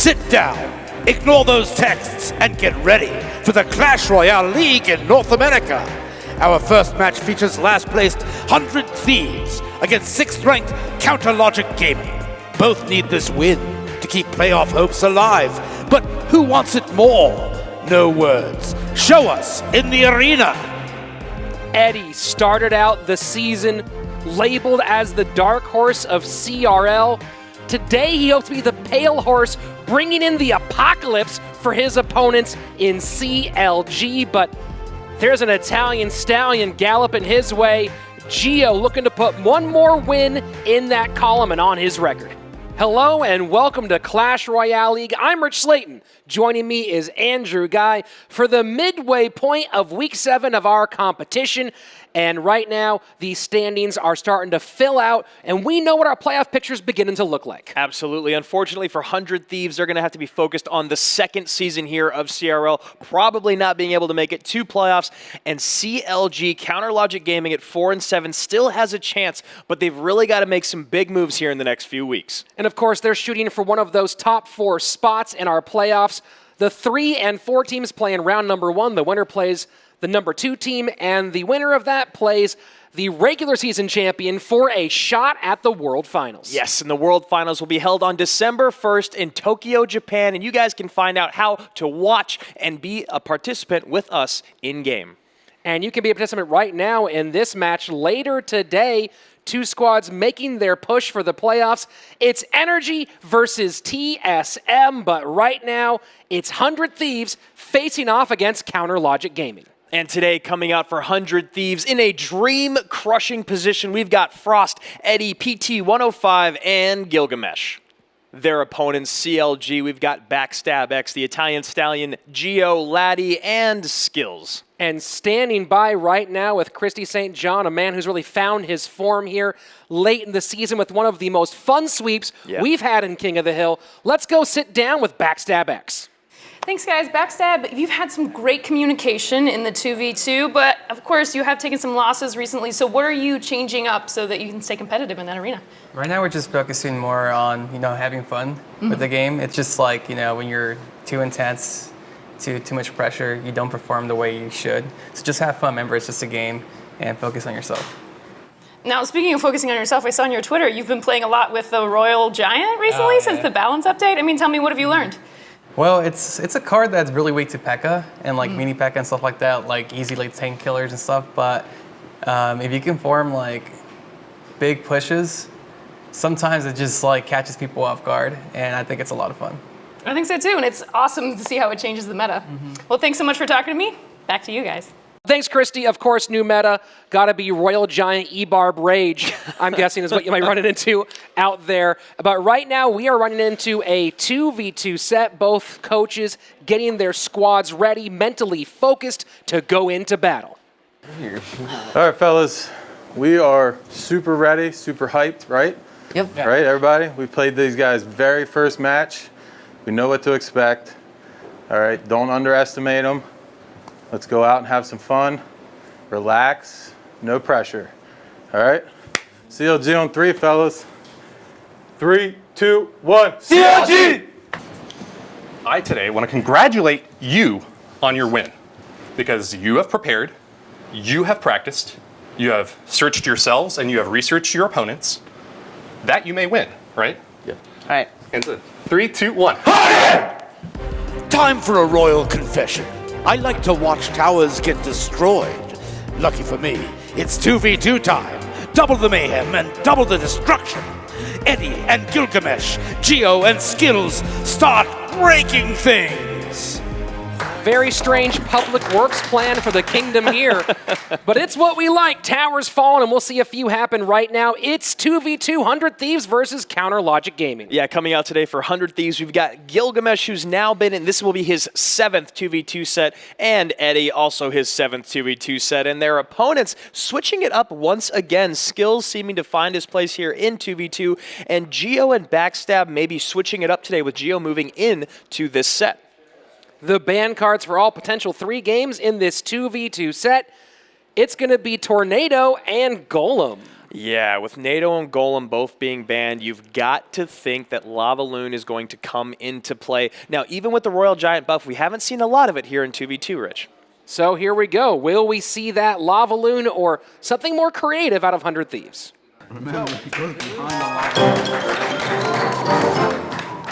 Sit down, ignore those texts, and get ready for the Clash Royale League in North America. Our first match features last-placed 100 Thieves against 6th-ranked Counter Logic Gaming. Both need this win to keep playoff hopes alive, but who wants it more? No words. Show us in the arena. Eddie started out the season labeled as the dark horse of CRL. Today he hopes to be the pale horse, bringing in the apocalypse for his opponents in CLG, but there's an Italian stallion galloping his way. Gio looking to put one more win in that column and on his record. Hello and welcome to Clash Royale League. I'm Rich Slayton. Joining me is Andrew Guy for the midway point of Week 7 of our competition. And right now, these standings are starting to fill out, and we know what our playoff picture's beginning to look like. Absolutely. Unfortunately for 100 Thieves, they're going to have to be focused on the second season here of CRL, probably not being able to make it to playoffs. And CLG, Counter Logic Gaming at 4-7, still has a chance, but they've really got to make some big moves here in the next few weeks. And of course, they're shooting for one of those top 4 spots in our playoffs. The 3 and 4 teams play in round number 1. The winner plays the number 2 team, and the winner of that plays the regular season champion for a shot at the World Finals. Yes, and the World Finals will be held on December 1st in Tokyo, Japan, and you guys can find out how to watch and be a participant with us in-game. And you can be a participant right now in this match later today. 2 squads making their push for the playoffs. It's NRG versus TSM, but right now it's 100 Thieves facing off against Counter Logic Gaming. And today, coming out for 100 Thieves in a dream-crushing position, we've got Frost, Eddie, PT-105, and Gilgamesh. Their opponents, CLG, we've got Backstab X, the Italian Stallion, Gio, Laddie, and Skills. And standing by right now with Christy St. John, a man who's really found his form here late in the season with one of the most fun sweeps we've had in King of the Hill. Let's go sit down with Backstab X. Thanks, guys. Backstab, you've had some great communication in the 2v2, but of course you have taken some losses recently, so what are you changing up so that you can stay competitive in that arena? Right now we're just focusing more on, having fun with the game. It's just like, when you're too intense, too much pressure, you don't perform the way you should. So just have fun, remember it's just a game, and focus on yourself. Now, speaking of focusing on yourself, I saw on your Twitter you've been playing a lot with the Royal Giant recently since the balance update. I mean, tell me, what have you learned? Well, it's a card that's really weak to P.E.K.K.A. and like mini P.E.K.K.A. and stuff like that, like easy late tank killers and stuff. But if you can form like big pushes, sometimes it just like catches people off guard, and I think it's a lot of fun. I think so too, and it's awesome to see how it changes the meta. Well, thanks so much for talking to me. Back to you guys. Thanks, Christy. Of course, new meta. Got to be Royal Giant E-Barb Rage, I'm guessing is what you might run it into out there. But right now, we are running into a 2v2 set. Both coaches getting their squads ready, mentally focused to go into battle. All right, fellas. We are super ready, super hyped, right? Yep. Right, everybody? We played these guys' very first match. We know what to expect. All right, don't underestimate them. Let's go out and have some fun. Relax, no pressure. All right? CLG on 3, fellas. 3, 2, 1. CLG! I today want to congratulate you on your win because you have prepared, you have practiced, you have searched yourselves, and you have researched your opponents. That you may win, right? Yeah. All right. And 3, 2, 1. Time for a royal confession. I like to watch towers get destroyed. Lucky for me, it's 2v2 time. Double the mayhem and double the destruction. Eddie and Gilgamesh, Gio and Skills start breaking things. Very strange public works plan for the kingdom here, but it's what we like. Towers falling, and we'll see a few happen right now. It's 2v2, 100 Thieves versus Counter Logic Gaming. Yeah, coming out today for 100 Thieves, we've got Gilgamesh, who's now been in, this will be his 7th 2v2 set, and Eddie, also his 7th 2v2 set, and their opponents switching it up once again. Skills seeming to find his place here in 2v2, and Gio and Backstab maybe switching it up today with Gio moving in to this set. The ban cards for all potential 3 games in this 2v2 set. It's going to be Tornado and Golem. Yeah, with NATO and Golem both being banned, you've got to think that Lava Loon is going to come into play. Now, even with the Royal Giant buff, we haven't seen a lot of it here in 2v2, Rich. So here we go. Will we see that Lava Loon or something more creative out of 100 Thieves?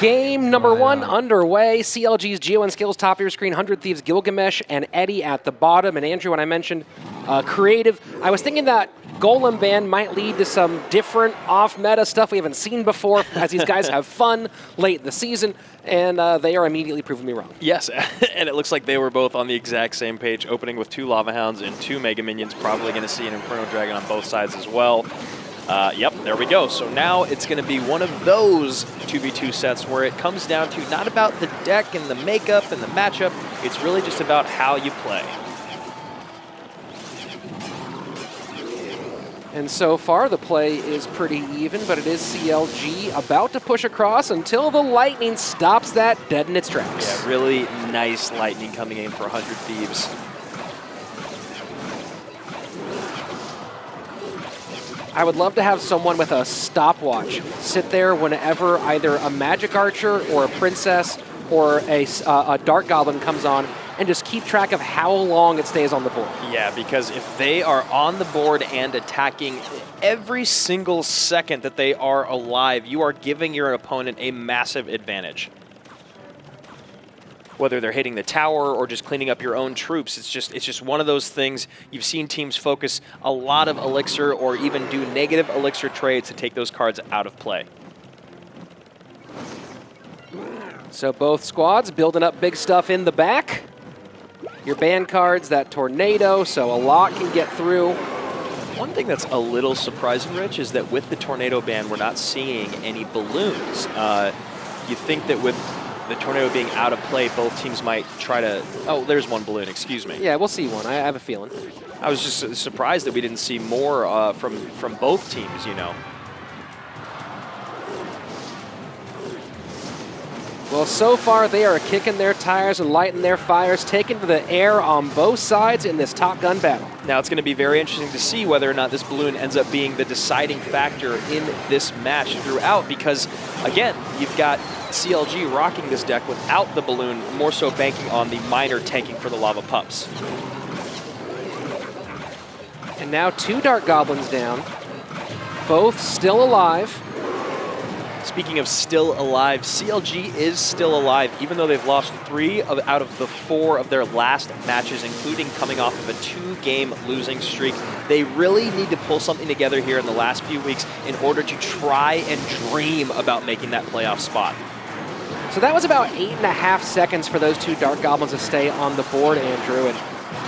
Game number 1 underway. CLG's Geo and Skills top of your screen. 100 Thieves, Gilgamesh, and Eddie at the bottom. And Andrew, when I mentioned creative, I was thinking that Golem ban might lead to some different off-meta stuff we haven't seen before as these guys have fun late in the season, and they are immediately proving me wrong. Yes, and it looks like they were both on the exact same page, opening with 2 Lava Hounds and 2 Mega Minions. Probably going to see an Inferno Dragon on both sides as well. Yep, there we go. So now it's going to be one of those 2v2 sets where it comes down to not about the deck and the makeup and the matchup, it's really just about how you play. And so far, the play is pretty even, but it is CLG about to push across until the lightning stops that dead in its tracks. Yeah, really nice lightning coming in for 100 Thieves. I would love to have someone with a stopwatch sit there whenever either a Magic Archer or a Princess or a Dark Goblin comes on and just keep track of how long it stays on the board. Yeah, because if they are on the board and attacking every single second that they are alive, you are giving your opponent a massive advantage. Whether they're hitting the tower or just cleaning up your own troops, it's just one of those things. You've seen teams focus a lot of elixir or even do negative elixir trades to take those cards out of play. So both squads building up big stuff in the back. Your ban cards, that tornado, so a lot can get through. One thing that's a little surprising, Rich, is that with the tornado ban, we're not seeing any balloons. You think that with the tornado being out of play, both teams might try to... Oh, there's one balloon, excuse me. Yeah, we'll see one. I have a feeling. I was just surprised that we didn't see more from both teams, you know. Well, so far they are kicking their tires and lighting their fires, taking to the air on both sides in this Top Gun battle. Now it's going to be very interesting to see whether or not this balloon ends up being the deciding factor in this match throughout, because, again, you've got CLG rocking this deck without the balloon, more so banking on the miner tanking for the Lava Pups. And now 2 Dark Goblins down, both still alive. Speaking of still alive, CLG is still alive, even though they've lost 3 out of the 4 of their last matches, including coming off of a 2-game losing streak. They really need to pull something together here in the last few weeks in order to try and dream about making that playoff spot. So that was about 8.5 seconds for those 2 Dark Goblins to stay on the board, Andrew. And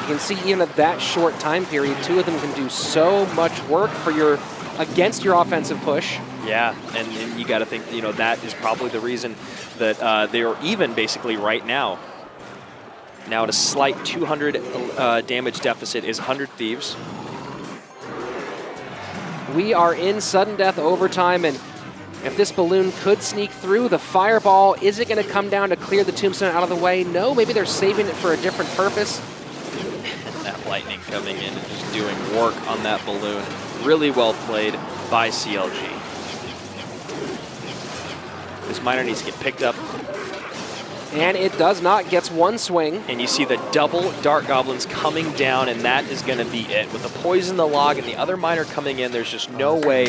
you can see even at that short time period, 2 of them can do so much work for against your offensive push. Yeah, and you got to think, you know, that is probably the reason that they are even basically right now. Now at a slight 200 damage deficit is 100 Thieves. We are in sudden death overtime, and if this balloon could sneak through, the fireball, is it going to come down to clear the tombstone out of the way? No, maybe they're saving it for a different purpose. That lightning coming in and just doing work on that balloon. Really well played by CLG. This miner needs to get picked up. And it does not, gets 1 swing. And you see the double Dark Goblins coming down, and that is going to be it. With the poison, the log, and the other miner coming in, there's just no way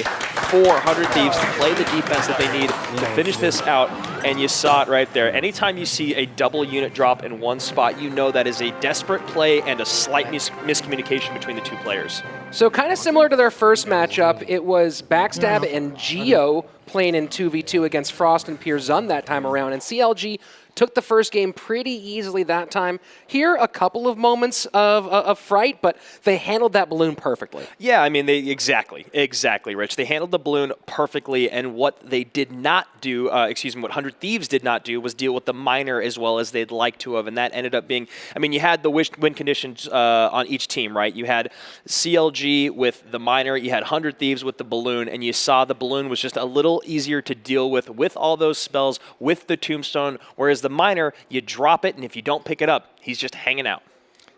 for 100 Thieves to play the defense that they need to finish this out. And you saw it right there. Anytime you see a double unit drop in one spot, you know that is a desperate play and a slight miscommunication between the 2 players. So kind of similar to their first matchup, it was Backstab and Geo playing in 2v2 against Frost and Pure Zun that time around, and CLG took the first game pretty easily that time. Here, a couple of moments of fright, but they handled that balloon perfectly. Yeah, I mean, exactly, Rich. They handled the balloon perfectly, and what they did not do, what 100 Thieves did not do was deal with the miner as well as they'd like to have, and that ended up being, I mean, you had the win conditions on each team, right? You had CLG with the miner, you had 100 Thieves with the balloon, and you saw the balloon was just a little easier to deal with all those spells, with the tombstone, whereas the miner, you drop it, and if you don't pick it up, he's just hanging out.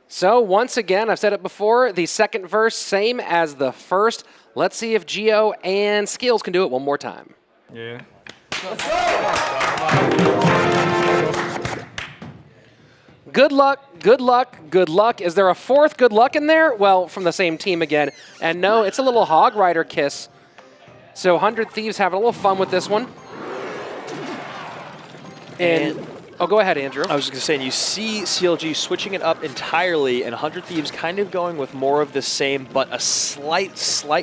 So once again, I've said it before, the second verse, same as the first. Let's see if Geo and Skills can do it one more time. Yeah. Good luck, good luck, good luck. Is there a fourth good luck in there? Well, from the same team again. And no, it's a little Hog Rider kiss. So 100 Thieves having a little fun with this one. And oh, go ahead, Andrew. I was just going to say, and you see CLG switching it up entirely, and 100 Thieves kind of going with more of the same, but a slight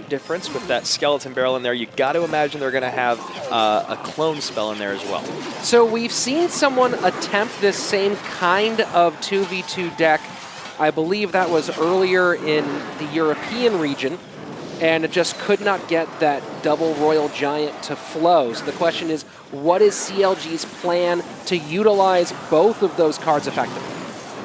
difference with that skeleton barrel in there. You got to imagine they're going to have a clone spell in there as well. So we've seen someone attempt this same kind of 2v2 deck. I believe that was earlier in the European region, and it just could not get that double Royal Giant to flow. So the question is, what is CLG's plan to utilize both of those cards effectively?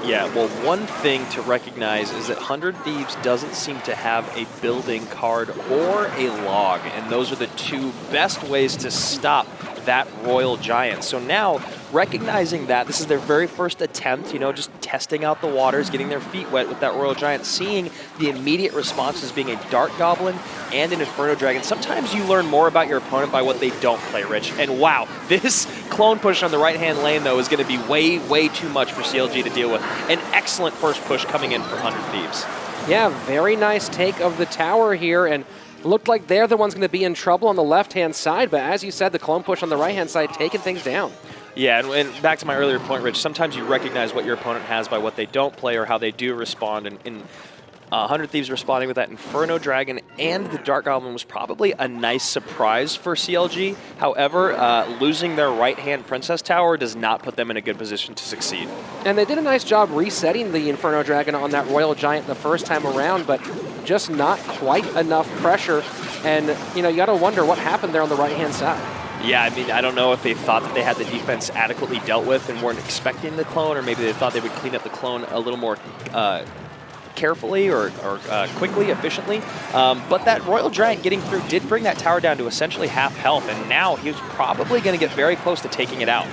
Yeah, well, one thing to recognize is that 100 Thieves doesn't seem to have a building card or a log, and those are the two best ways to stop that Royal Giant. So now, recognizing that, this is their very first attempt, you know, just testing out the waters, getting their feet wet with that Royal Giant, seeing the immediate responses being a Dart Goblin and an Inferno Dragon. Sometimes you learn more about your opponent by what they don't play, Rich. And wow, this clone push on the right-hand lane, though, is going to be way too much for CLG to deal with. An excellent first push coming in for 100 Thieves. Yeah, very nice take of the tower here, and looked like they're the ones going to be in trouble on the left-hand side, but as you said, the clone push on the right-hand side taking things down. Yeah, and back to my earlier point, Rich, sometimes you recognize what your opponent has by what they don't play or how they do respond, and 100 Thieves responding with that Inferno Dragon and the Dark Goblin was probably a nice surprise for CLG. However, losing their right-hand Princess Tower does not put them in a good position to succeed. And they did a nice job resetting the Inferno Dragon on that Royal Giant the first time around, but just not quite enough pressure. And, you know, you got to wonder what happened there on the right-hand side. Yeah, I mean, I don't know if they thought that they had the defense adequately dealt with and weren't expecting the clone, or maybe they thought they would clean up the clone a little more carefully or quickly, efficiently. But that Royal Giant getting through did bring that tower down to essentially half health, and now he's probably going to get very close to taking it out.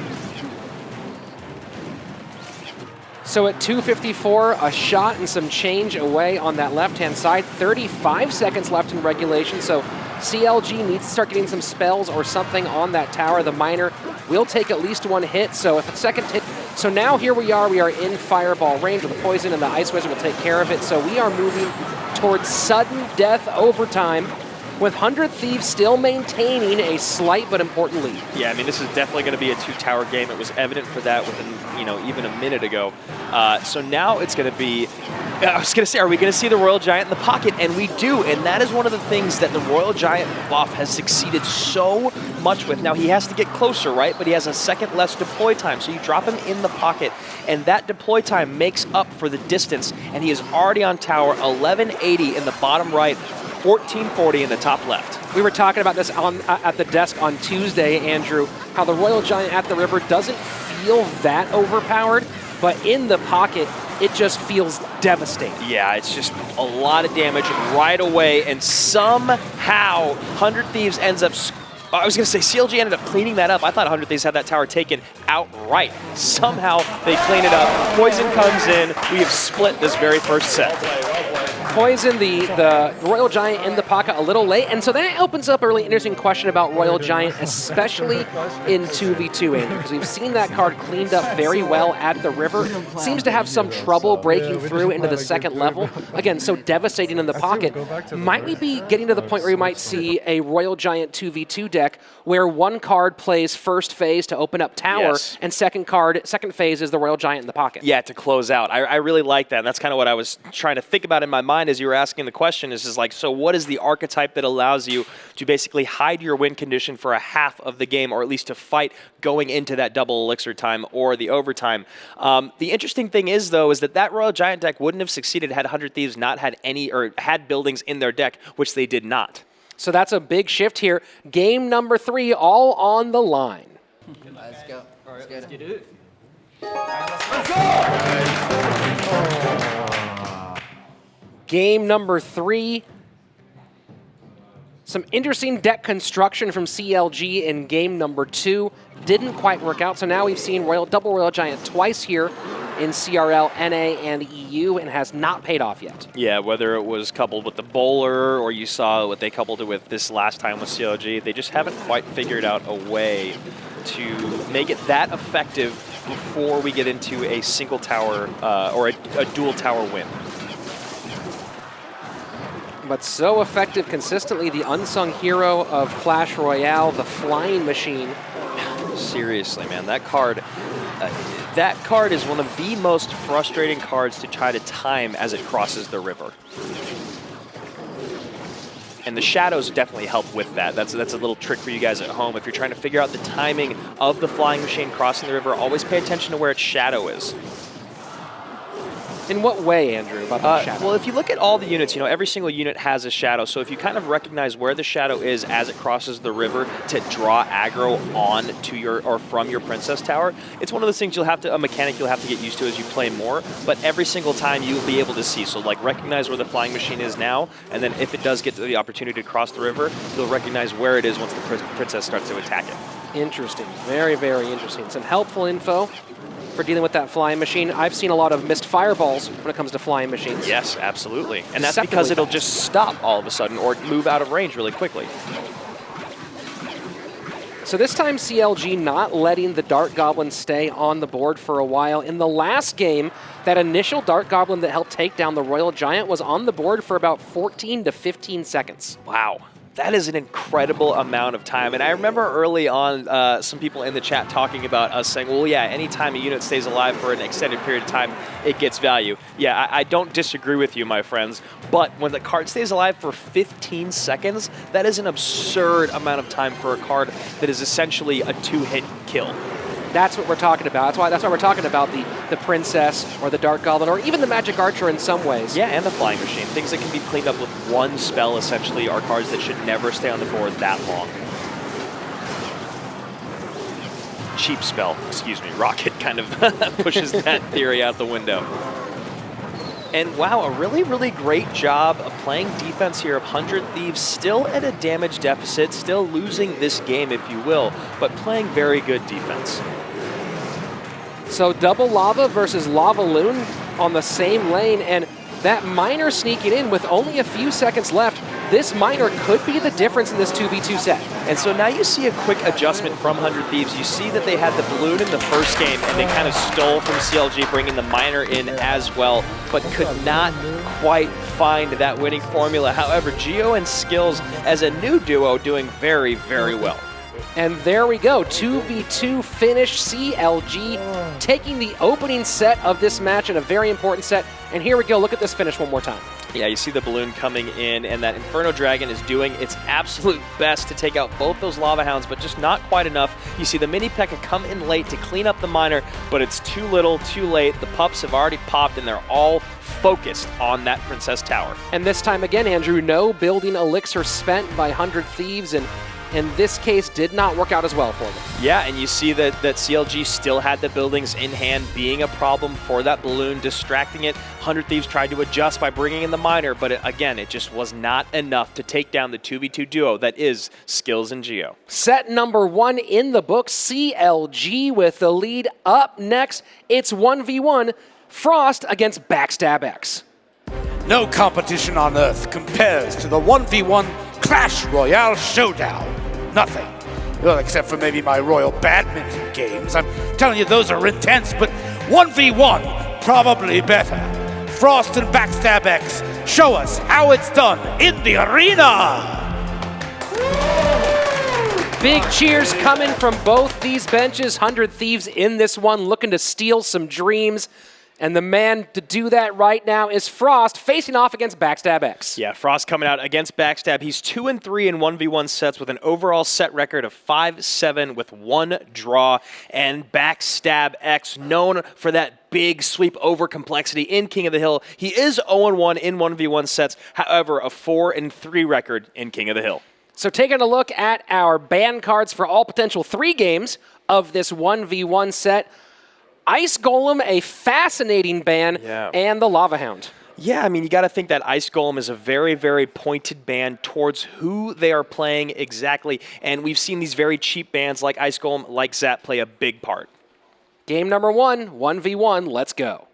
So at 2:54, a shot and some change away on that left-hand side. 35 seconds left in regulation, so CLG needs to start getting some spells or something on that tower. The miner will take at least one hit, so if a second hit... So now here we are in fireball range with the poison, and the Ice Wizard will take care of it. So we are moving towards sudden death overtime, with 100 Thieves still maintaining a slight but important lead. Yeah, I mean, this is definitely going to be a two-tower game. It was evident for that within, you know, even a minute ago. So now it's going to be, I was going to say, are we going to see the Royal Giant in the pocket? And we do, and that is one of the things that the Royal Giant buff has succeeded so much with. Now, he has to get closer, right? But he has a second less deploy time, so you drop him in the pocket, and that deploy time makes up for the distance, and he is already on tower, 1180 in the bottom right, 1440 in the top left. We were talking about this at the desk on Tuesday, Andrew, how the Royal Giant at the river doesn't feel that overpowered, but in the pocket, it just feels devastating. Yeah, it's just a lot of damage right away, and somehow 100 Thieves ends up... I was going to say, CLG ended up cleaning that up. I thought 100 Thieves had that tower taken outright. Somehow they clean it up. Poison comes in. We have split this very first set. Poison the Royal Giant in the pocket a little late, and so that opens up a really interesting question about Royal Giant, especially in 2v2, Andrew, because we've seen that card cleaned up very well at the river. Seems to have some trouble breaking through into the second level. Again, so devastating in the pocket. Might we be getting to the point where we might see a Royal Giant 2v2 deck where one card plays first phase to open up tower, yes, and second phase is the Royal Giant in the pocket? Yeah, to close out. I really like that, and that's kind of what I was trying to think about in my mind as you were asking the question. Is like, so what is the archetype that allows you to basically hide your win condition for a half of the game, or at least to fight going into that double elixir time or the overtime? The interesting thing is, though, is that Royal Giant deck wouldn't have succeeded had 100 Thieves not had any, or had buildings in their deck, which they did not. So that's a big shift here. Game number 3, all on the line. Let's go. Let's get it. Game number 3. Some interesting deck construction from CLG in game number 2. Didn't quite work out, so now we've seen double Royal Giant twice here. in CRL, NA, and EU, and has not paid off yet. Yeah, whether it was coupled with the bowler or you saw what they coupled it with this last time with CLG, they just haven't quite figured out a way to make it that effective before we get into a single tower or a dual tower win. But so effective consistently, the unsung hero of Clash Royale, the flying machine. Seriously, man, that card is one of the most frustrating cards to try to time as it crosses the river. And the shadows definitely help with that. That's a little trick for you guys at home. If you're trying to figure out the timing of the flying machine crossing the river, always pay attention to where its shadow is. In what way, Andrew, about the shadow? Well, if you look at all the units, every single unit has a shadow. So if you kind of recognize where the shadow is as it crosses the river to draw aggro on to your or from your princess tower, it's one of those things a mechanic you'll have to get used to as you play more. But every single time you'll be able to see. So like recognize where the flying machine is now, and then if it does get to the opportunity to cross the river, you'll recognize where it is once the princess starts to attack it. Interesting. Very, very interesting. Some helpful info for dealing with that flying machine. I've seen a lot of missed fireballs when it comes to flying machines. Yes, absolutely. And that's because it'll just stop all of a sudden or move out of range really quickly. So this time CLG not letting the Dart Goblin stay on the board for a while. In the last game, that initial Dart Goblin that helped take down the Royal Giant was on the board for about 14 to 15 seconds. Wow. That is an incredible amount of time. And I remember early on some people in the chat talking about us saying, well, yeah, anytime a unit stays alive for an extended period of time, it gets value. Yeah, I don't disagree with you, my friends. But when the card stays alive for 15 seconds, that is an absurd amount of time for a card that is essentially a two-hit kill. That's what we're talking about. That's why we're talking about the Princess or the Dart Goblin or even the Magic Archer in some ways. Yeah, and the Flying Machine. Things that can be cleaned up with one spell, essentially, are cards that should never stay on the board that long. Cheap spell, excuse me. Rocket kind of pushes that theory out the window. And wow, a really, really great job of playing defense here of 100 Thieves, still at a damage deficit, still losing this game, if you will, but playing very good defense. So double Lava versus Lava Loon on the same lane, and that Miner sneaking in with only a few seconds left. This Miner could be the difference in this 2v2 set. And so now you see a quick adjustment from 100 Thieves. You see that they had the balloon in the first game, and they kind of stole from CLG, bringing the Miner in as well, but could not quite find that winning formula. However, Geo and Skills as a new duo doing very, very well. And there we go, 2v2 finish, CLG taking the opening set of this match in a very important set. And here we go, look at this finish one more time. Yeah, you see the balloon coming in, and that Inferno Dragon is doing its absolute best to take out both those Lava Hounds, but just not quite enough. You see the Mini P.E.K.K.A come in late to clean up the Miner, but it's too little, too late. The pups have already popped, and they're all focused on that Princess Tower. And this time again, Andrew, no building elixir spent by 100 Thieves, and in this case did not work out as well for them. Yeah, and you see that CLG still had the buildings in hand, being a problem for that balloon, distracting it. 100 Thieves tried to adjust by bringing in the Miner, but again, it just was not enough to take down the 2v2 duo that is Skills and Geo. Set number 1 in the book, CLG with the lead. Up next, it's 1v1, Frost against Backstab X. No competition on Earth compares to the 1v1 Clash Royale Showdown. Nothing. Well, except for maybe my Royal Badminton games. I'm telling you, those are intense, but 1v1, probably better. Frost and Backstab X, show us how it's done in the arena! Big cheers coming from both these benches. 100 Thieves in this one, looking to steal some dreams. And the man to do that right now is Frost, facing off against Backstab X. Yeah, Frost coming out against Backstab. He's 2-3 in 1v1 sets with an overall set record of 5-7 with 1 draw. And Backstab X, known for that big sweep over complexity in King of the Hill. He is 0-1 in 1v1 sets, however, a 4-3 record in King of the Hill. So taking a look at our ban cards for all potential 3 games of this 1v1 set. Ice Golem, a fascinating ban, and the Lava Hound. Yeah, I mean, you got to think that Ice Golem is a very, very pointed ban towards who they are playing exactly, and we've seen these very cheap bans like Ice Golem, like Zap, play a big part. Game number 1, 1v1, let's go.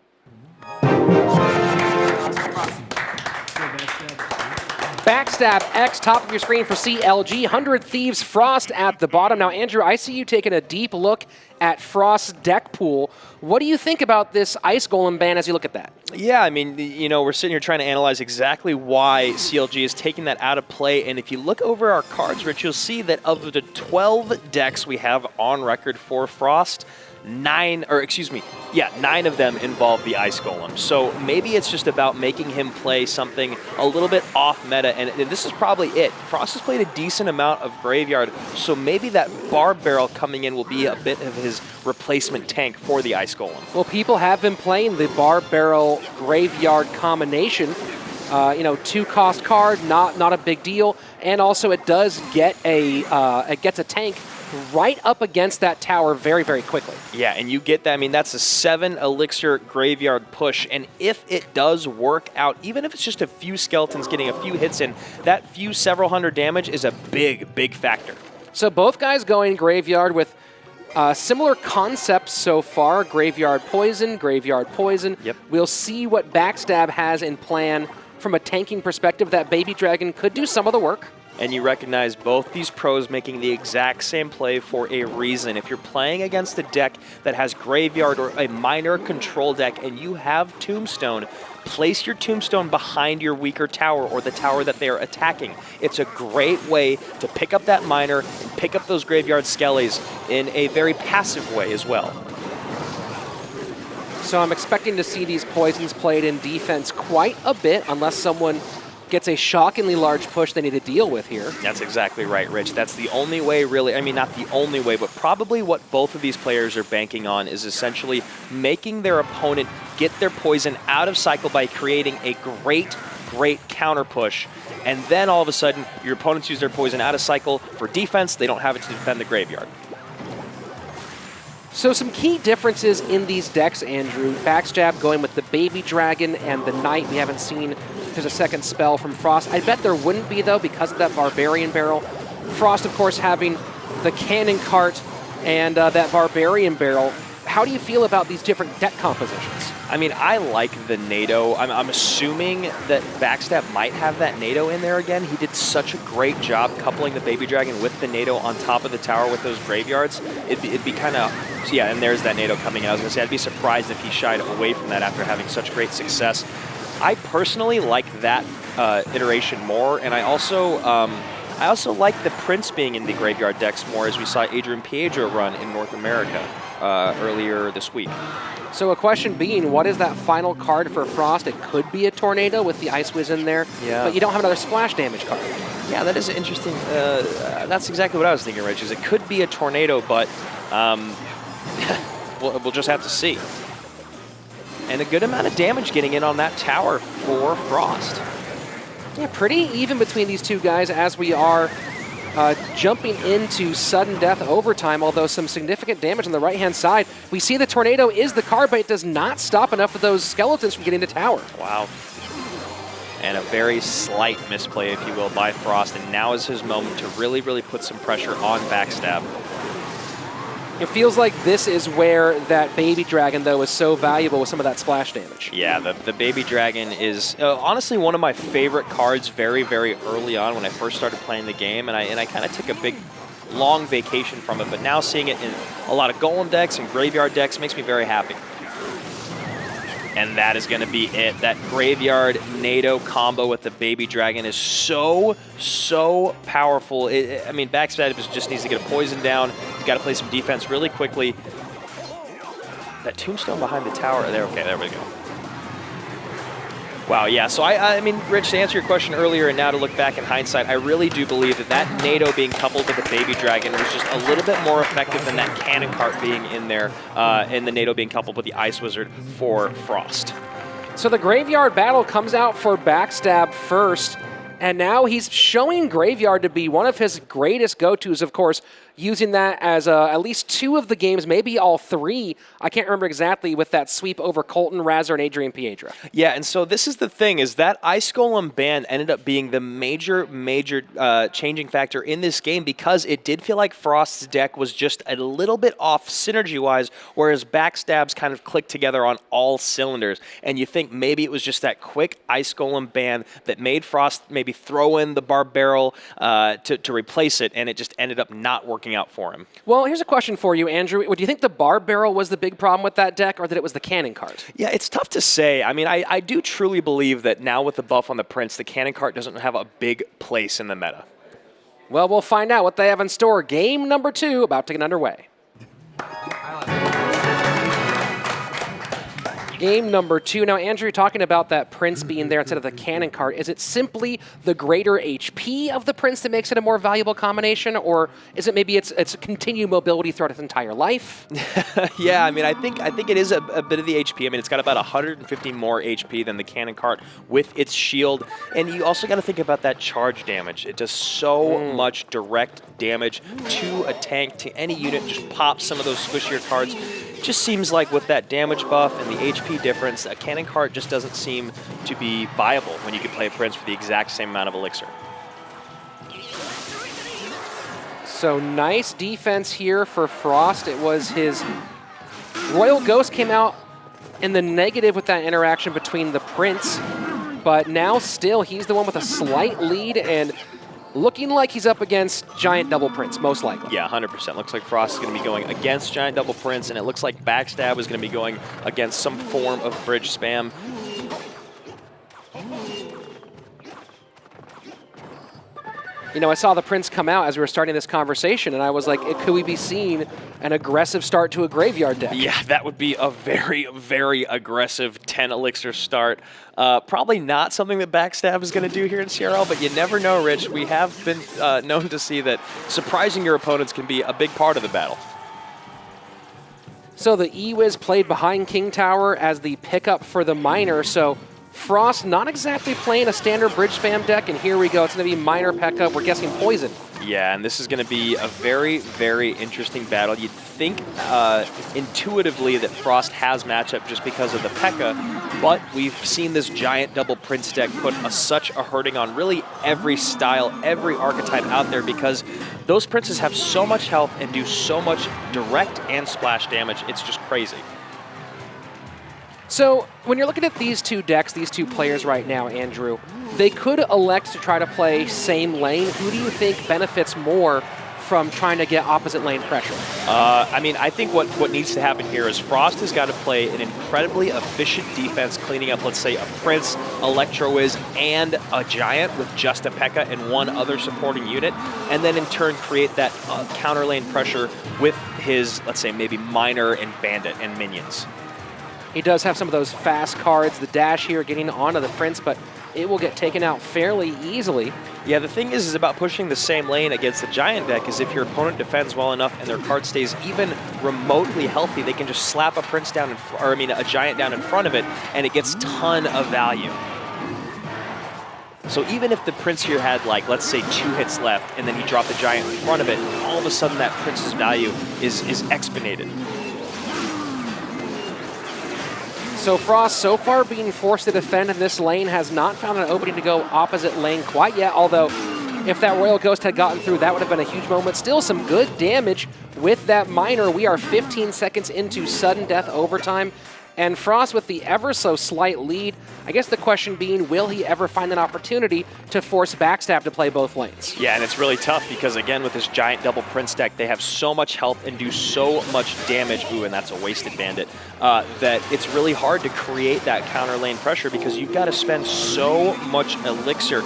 Backstab X, top of your screen for CLG. 100 Thieves, Frost at the bottom. Now, Andrew, I see you taking a deep look at Frost's deck pool. What do you think about this Ice Golem ban as you look at that? Yeah, I mean, you know, we're sitting here trying to analyze exactly why CLG is taking that out of play. And if you look over our cards, Rich, you'll see that of the 12 decks we have on record for Frost, 9 of them involve the Ice Golem. So maybe it's just about making him play something a little bit off meta, and this is probably it. Frost has played a decent amount of Graveyard, so maybe that Barb Barrel coming in will be a bit of his replacement tank for the Ice Golem. Well, people have been playing the Barb Barrel Graveyard combination. You know, 2-cost card, not a big deal, and also it does get it gets a tank right up against that tower very, very quickly. Yeah, and you get that. I mean, that's a 7 elixir Graveyard push, and if it does work out, even if it's just a few skeletons getting a few hits in, that few several hundred damage is a big, big factor. So both guys going Graveyard with similar concepts so far. Graveyard Poison. Yep. We'll see what Backstab has in plan from a tanking perspective. That Baby Dragon could do some of the work. And you recognize both these pros making the exact same play for a reason. If you're playing against a deck that has Graveyard or a minor control deck and you have Tombstone, place your Tombstone behind your weaker tower or the tower that they are attacking. It's a great way to pick up that minor and pick up those Graveyard Skellies in a very passive way as well. So I'm expecting to see these poisons played in defense quite a bit unless someone gets a shockingly large push they need to deal with here. That's exactly right, Rich. That's the only way, really. I mean, not the only way, but probably what both of these players are banking on is essentially making their opponent get their poison out of cycle by creating a great counter push. And then all of a sudden, your opponents use their poison out of cycle for defense. They don't have it to defend the Graveyard. So some key differences in these decks, Andrew. Backstab going with the Baby Dragon and the Knight. We haven't seen if there's a second spell from Frost. I bet there wouldn't be, though, because of that Barbarian Barrel. Frost, of course, having the Cannon Cart and that Barbarian Barrel. How do you feel about these different deck compositions? I mean, I like the NATO. I'm assuming that Backstab might have that NATO in there again. He did such a great job coupling the Baby Dragon with the NATO on top of the tower with those Graveyards. It'd be kind of, yeah, and there's that NATO coming in. I was going to say, I'd be surprised if he shied away from that after having such great success. I personally like that iteration more, and I also like the Prince being in the Graveyard decks more, as we saw Adrian Pietro run in North America earlier this week. So a question being, what is that final card for Frost? It could be a Tornado with the Ice Wiz in there, yeah, but you don't have another splash damage card. Yeah, that is interesting. That's exactly what I was thinking, Rich, is it could be a Tornado, but we'll just have to see. And a good amount of damage getting in on that tower for Frost. Yeah, pretty even between these two guys as we are jumping into sudden death overtime, although some significant damage on the right-hand side. We see the Tornado is the card, but it does not stop enough of those skeletons from getting the tower. Wow. And a very slight misplay, if you will, by Frost, and now is his moment to really, really put some pressure on Backstab. It feels like this is where that Baby Dragon, though, is so valuable with some of that splash damage. Yeah, the Baby Dragon is honestly one of my favorite cards very, very early on when I first started playing the game, and I kind of took a big, long vacation from it, but now seeing it in a lot of Golem decks and Graveyard decks makes me very happy. And that is going to be it. That Graveyard NATO combo with the Baby Dragon is so, so powerful. I mean, Backstab just needs to get a poison down. He's got to play some defense really quickly. That Tombstone behind the tower. There, okay, there we go. Wow, yeah, so I mean, Rich, to answer your question earlier and now to look back in hindsight, I really do believe that that NATO being coupled with the Baby Dragon was just a little bit more effective than that Cannon Cart being in there, and the NATO being coupled with the Ice Wizard for Frost. So the Graveyard battle comes out for Backstab first, and now he's showing Graveyard to be one of his greatest go-tos, of course. using that as at least 2 of the games, maybe all 3. I can't remember exactly, with that sweep over Colton, Razor, and Adrian Piedra. Yeah, and so this is the thing, is that Ice Golem ban ended up being the major changing factor in this game, because it did feel like Frost's deck was just a little bit off synergy-wise, whereas Backstab's kind of clicked together on all cylinders. And you think maybe it was just that quick Ice Golem ban that made Frost maybe throw in the Barb Barrel to replace it, and it just ended up not working out for him. Well, here's a question for you, Andrew. Do you think the Barb Barrel was the big problem with that deck, or that it was the Cannon Cart? Yeah, it's tough to say. I mean, I do truly believe that now with the buff on the Prince, the Cannon Cart doesn't have a big place in the meta. Well, we'll find out what they have in store. Game number 2 about to get underway. Game number 2. Now, Andrew, you're talking about that Prince being there instead of the Cannon Cart. Is it simply the greater HP of the Prince that makes it a more valuable combination, or is it maybe it's continued mobility throughout its entire life? Yeah, I mean, I think it is a bit of the HP. I mean, it's got about 150 more HP than the Cannon Cart with its shield, and you also got to think about that charge damage. It does so much direct damage to a tank, to any unit. Just pop some of those squishier cards. Just seems like with that damage buff and the HP difference, a Cannon Cart just doesn't seem to be viable when you can play a Prince for the exact same amount of elixir. So nice defense here for Frost. It was his Royal Ghost came out in the negative with that interaction between the Prince, but now still he's the one with a slight lead, and looking like he's up against Giant Double Prince, most likely. Yeah, 100%. Looks like Frost is going to be going against Giant Double Prince, and it looks like Backstab is going to be going against some form of bridge spam. You know, I saw the Prince come out as we were starting this conversation, and I was like, could we be seeing an aggressive start to a graveyard deck? Yeah, that would be a very, very aggressive 10 elixir start. Probably not something that Backstab is going to do here in CRL, but you never know, Rich. We have been known to see that surprising your opponents can be a big part of the battle. So the E-Wiz played behind King Tower as the pickup for the Miner, so Frost not exactly playing a standard bridge spam deck, and here we go. It's going to be Miner P.E.K.K.A. We're guessing Poison. Yeah, and this is going to be a very, very interesting battle. You'd think intuitively that Frost has matchup just because of the P.E.K.K.A., but we've seen this Giant Double Prince deck put such a hurting on really every style, every archetype out there, because those Princes have so much health and do so much direct and splash damage. It's just crazy. So when you're looking at these 2 decks, these 2 players right now, Andrew, they could elect to try to play same lane. Who do you think benefits more from trying to get opposite lane pressure? I mean, I think what needs to happen here is Frost has got to play an incredibly efficient defense, cleaning up, let's say, a Prince, Electro-Wiz, and a Giant with just a P.E.K.K.A. and one other supporting unit, and then in turn create that counter lane pressure with his, let's say, maybe Miner and Bandit and minions. He does have some of those fast cards, the dash here getting onto the Prince, but it will get taken out fairly easily. Yeah, the thing is about pushing the same lane against the Giant deck is if your opponent defends well enough and their card stays even remotely healthy, they can just slap a Prince down, a Giant down in front of it, and it gets ton of value. So even if the Prince here had, like, let's say 2 hits left, and then he dropped the Giant in front of it, all of a sudden that Prince's value is exponented. So Frost, so far being forced to defend in this lane, has not found an opening to go opposite lane quite yet, although if that Royal Ghost had gotten through, that would have been a huge moment. Still some good damage with that Miner. We are 15 seconds into sudden death overtime, and Frost with the ever so slight lead. I guess the question being, will he ever find an opportunity to force Backstab to play both lanes? Yeah, and it's really tough because, again, with this Giant Double Prince deck, they have so much health and do so much damage. Ooh, and that's a wasted Bandit. That it's really hard to create that counter lane pressure because you've got to spend so much elixir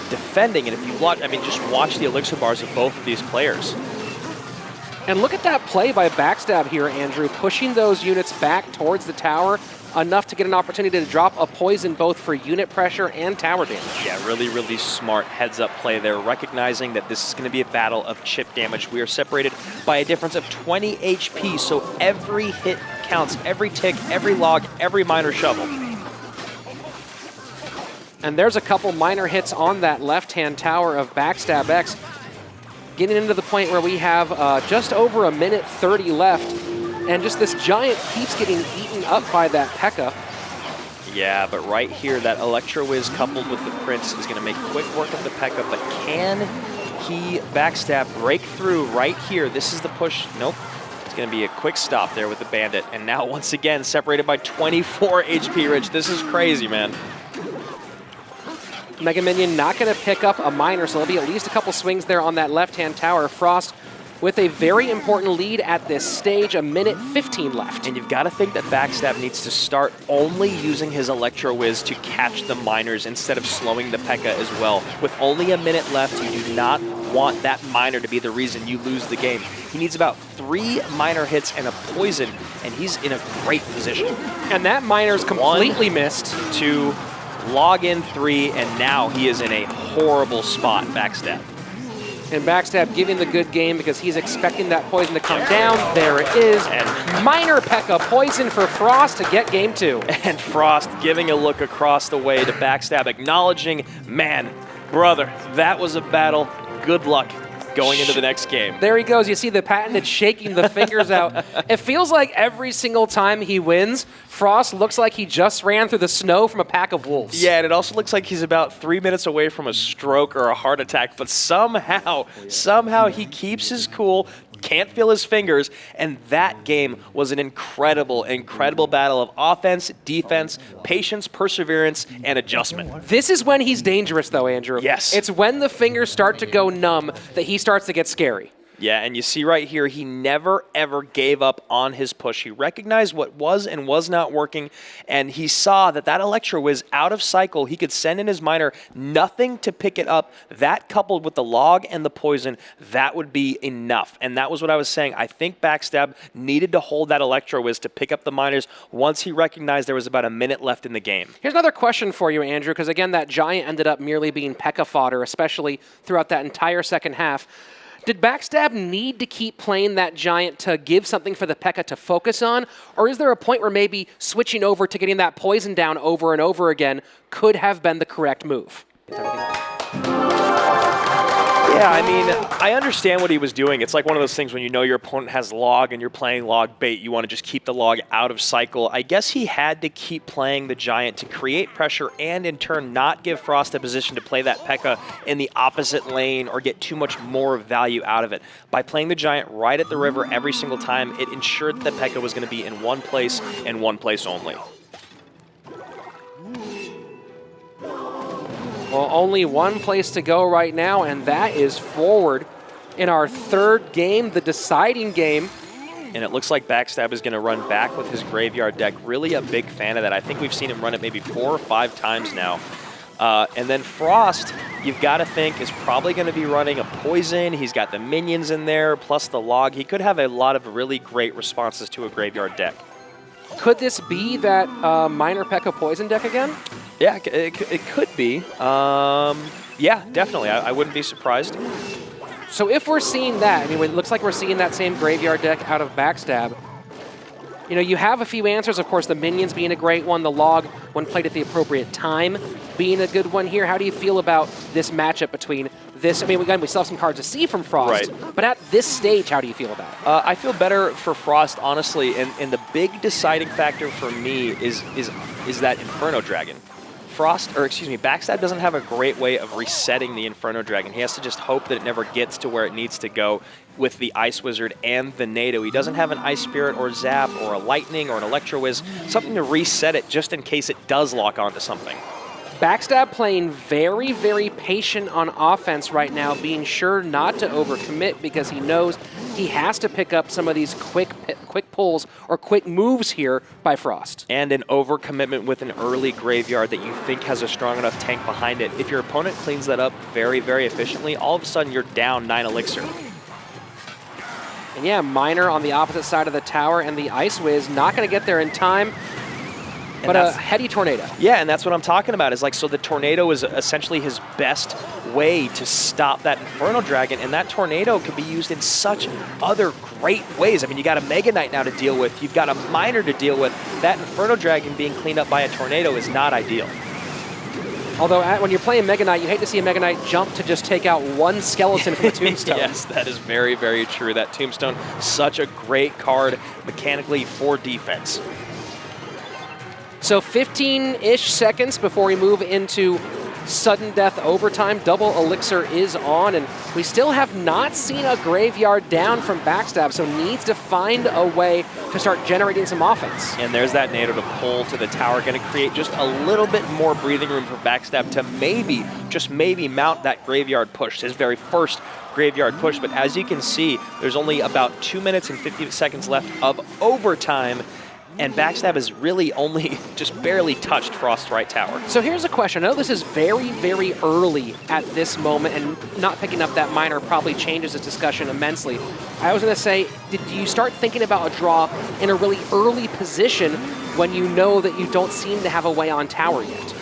defending. And if you watch, I mean, just watch the elixir bars of both of these players. And look at that play by Backstab here, Andrew, pushing those units back towards the tower, enough to get an opportunity to drop a poison both for unit pressure and tower damage. Yeah, really, really smart heads-up play there, recognizing that this is going to be a battle of chip damage. We are separated by a difference of 20 HP, so every hit counts, every tick, every log, every Miner shovel. And there's a couple Miner hits on that left-hand tower of Backstab X. getting into the point where we have just over a minute 30 left, and just this Giant keeps getting eaten up by that P.E.K.K.A. Yeah, but right here, that Electro Whiz coupled with the Prince is going to make quick work of the P.E.K.K.A, but can he backstab, break through right here? This is the push. Nope. It's going to be a quick stop there with the Bandit, and now once again separated by 24 HP Rich. This is crazy, man. Mega Minion not going to pick up a Miner, so there'll be at least a couple swings there on that left-hand tower. Frost with a very important lead at this stage, a minute 15 left. And you've got to think that Backstab needs to start only using his Electro Whiz to catch the Miners instead of slowing the P.E.K.K.A as well. With only a minute left, you do not want that Miner to be the reason you lose the game. He needs about 3 Miner hits and a Poison, and he's in a great position. And that Miner's completely missed. 2, log in 3, and now he is in a horrible spot, Backstab. And Backstab giving the good game because he's expecting that Poison to come down. There it is. And Miner P.E.K.K.A Poison for Frost to get game 2. And Frost giving a look across the way to Backstab, acknowledging, man, brother, that was a battle. Good luck going into the next game. There he goes. You see the patented shaking the fingers out. It feels like every single time he wins, Frost looks like he just ran through the snow from a pack of wolves. Yeah, and it also looks like he's about 3 minutes away from a stroke or a heart attack, but somehow he keeps his cool, can't feel his fingers, and that game was an incredible battle of offense, defense, patience, perseverance, and adjustment. This is when he's dangerous, though, Andrew. Yes. It's when the fingers start to go numb that he starts to get scary. Yeah, and you see right here, he never, ever gave up on his push. He recognized what was and was not working, and he saw that that Electro Whiz out of cycle, he could send in his Miner, nothing to pick it up. That coupled with the log and the Poison, that would be enough. And that was what I was saying. I think Backstab needed to hold that Electro Whiz to pick up the Miners once he recognized there was about a minute left in the game. Here's another question for you, Andrew, because again, that Giant ended up merely being P.E.K.K.A fodder, especially throughout that entire second half. Did Backstab need to keep playing that Giant to give something for the P.E.K.K.A to focus on? Or is there a point where maybe switching over to getting that Poison down over and over again could have been the correct move? Yeah, I mean, I understand what he was doing. It's like one of those things when you know your opponent has log and you're playing log bait, you want to just keep the log out of cycle. I guess he had to keep playing the Giant to create pressure and in turn not give Frost a position to play that P.E.K.K.A in the opposite lane or get too much more value out of it. By playing the Giant right at the river every single time, it ensured that P.E.K.K.A was going to be in one place and one place only. Well, only one place to go right now, and that is forward in our third game, the deciding game. And it looks like Backstab is going to run back with his Graveyard deck. Really a big fan of that. I think we've seen him run it maybe 4 or 5 times now. And then Frost, you've got to think, is probably going to be running a Poison. He's got the minions in there, plus the log. He could have a lot of really great responses to a Graveyard deck. Could this be that Miner P.E.K.K.A Poison deck again? Yeah, it could be. Yeah, definitely. I wouldn't be surprised. So if we're seeing that, I mean, it looks like we're seeing that same Graveyard deck out of Backstab. You know, you have a few answers. Of course, the minions being a great one, the log, when played at the appropriate time, being a good one here. How do you feel about this matchup between this? I mean, again, we still have some cards to see from Frost, right. But at this stage, how do you feel about it? I feel better for Frost, honestly, and the big deciding factor for me is that Inferno Dragon. Backstab doesn't have a great way of resetting the Inferno Dragon. He has to just hope that it never gets to where it needs to go with the Ice Wizard and the NATO. He doesn't have an Ice Spirit or Zap or a Lightning or an Electro Whiz, something to reset it just in case it does lock onto something. Backstab playing very, very patient on offense right now, being sure not to overcommit because he knows he has to pick up some of these quick pulls or quick moves here by Frost. And an overcommitment with an early Graveyard that you think has a strong enough tank behind it. If your opponent cleans that up very, very efficiently, all of a sudden you're down 9 Elixir. And yeah, Miner on the opposite side of the tower, and the Ice Wiz not going to get there in time. But a heady Tornado. Yeah, and that's what I'm talking about. Is like, so the Tornado is essentially his best way to stop that Inferno Dragon, and that Tornado can be used in such other great ways. I mean, you got a Mega Knight now to deal with. You've got a Miner to deal with. That Inferno Dragon being cleaned up by a Tornado is not ideal. Although when you're playing Mega Knight, you hate to see a Mega Knight jump to just take out one skeleton from a tombstone. Yes, that is very, very true. That tombstone, such a great card mechanically for defense. So 15-ish seconds before we move into sudden death overtime. Double elixir is on, and we still have not seen a graveyard down from Backstab, so needs to find a way to start generating some offense. And there's that NATO to pull to the tower, going to create just a little bit more breathing room for Backstab to maybe, just maybe, mount that graveyard push, his very first graveyard push. But as you can see, there's only about 2 minutes and 50 seconds left of overtime, and Backstab has really only just barely touched Frost's right tower. So here's a question. I know this is very, very early at this moment, and not picking up that miner probably changes this discussion immensely. I was going to say, did you start thinking about a draw in a really early position when you know that you don't seem to have a way on tower yet?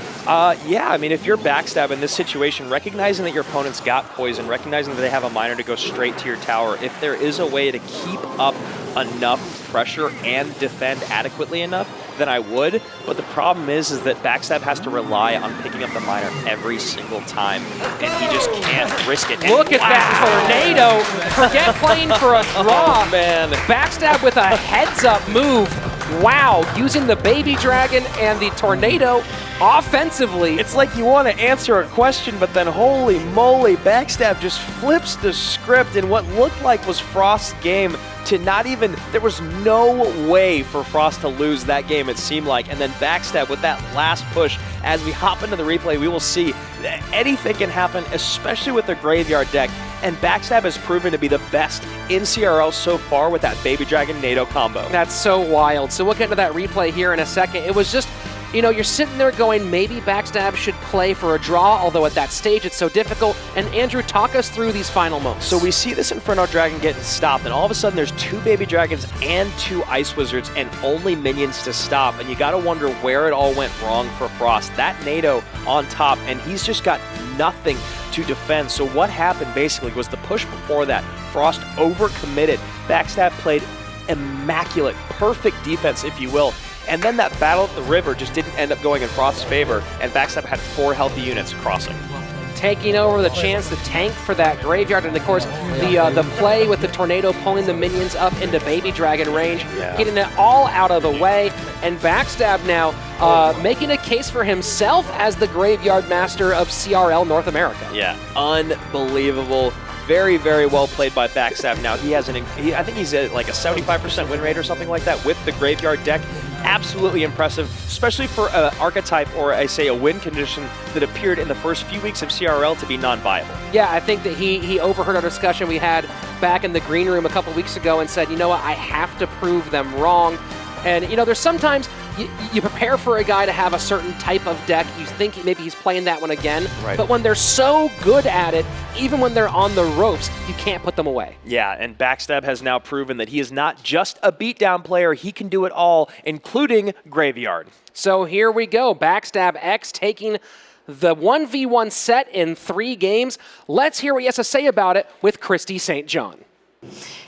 Yeah, I mean, if you're Backstab in this situation, recognizing that your opponent's got poison, recognizing that they have a miner to go straight to your tower, if there is a way to keep up enough pressure and defend adequately enough, then I would. But the problem is that Backstab has to rely on picking up the miner every single time, and he just can't risk it. Look at that tornado! Forget playing for a draw. Oh, man. Backstab with a heads-up move. Wow, using the baby dragon and the tornado offensively. It's like you want to answer a question, but then holy moly, Backstab just flips the script in what looked like was Frost's game to not even, there was no way for Frost to lose that game, it seemed like. And then Backstab with that last push, as we hop into the replay, we will see that anything can happen, especially with the graveyard deck. And Backstab has proven to be the best in CRL so far with that Baby Dragon NATO combo. That's so wild. So we'll get into that replay here in a second. It was just, you know, you're sitting there going, maybe Backstab should play for a draw, although at that stage it's so difficult. And Andrew, talk us through these final moments. So we see this Inferno Dragon getting stopped, and all of a sudden there's 2 Baby Dragons and 2 Ice Wizards and only minions to stop. And you gotta wonder where it all went wrong for Frost. That NATO on top, and he's just got nothing to defend. So what happened basically was the push before that. Frost overcommitted. Backstab played immaculate, perfect defense, if you will. And then that battle at the river just didn't end up going in Frost's favor, and Backstab had 4 healthy units crossing. Taking over the chance to tank for that graveyard, and of course the play with the tornado pulling the minions up into Baby Dragon range, getting it all out of the way, and Backstab now making a case for himself as the graveyard master of CRL North America. Yeah, unbelievable. Very, very well played by Backstab. Now he has I think he's at like a 75% win rate or something like that with the graveyard deck. Absolutely impressive, especially for an archetype or I say a win condition that appeared in the first few weeks of CRL to be non-viable. Yeah, I think that he overheard our discussion we had back in the green room a couple weeks ago and said, you know what, I have to prove them wrong. And, you know, there's sometimes you prepare for a guy to have a certain type of deck. You think maybe he's playing that one again. Right. But when they're so good at it, even when they're on the ropes, you can't put them away. Yeah, and Backstab has now proven that he is not just a beatdown player. He can do it all, including Graveyard. So here we go. Backstab X taking the 1v1 set in 3 games. Let's hear what he has to say about it with Christy St. John.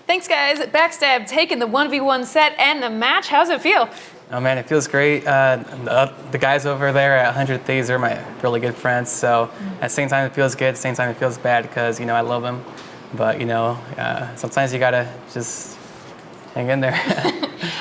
Thanks, guys. Backstab taking the 1v1 set and the match. How's it feel? Oh man, it feels great. The guys over there at 100 Thieves are my really good friends. So at the same time it feels good, at the same time it feels bad because, you know, I love them. But, you know, sometimes you gotta just hang in there.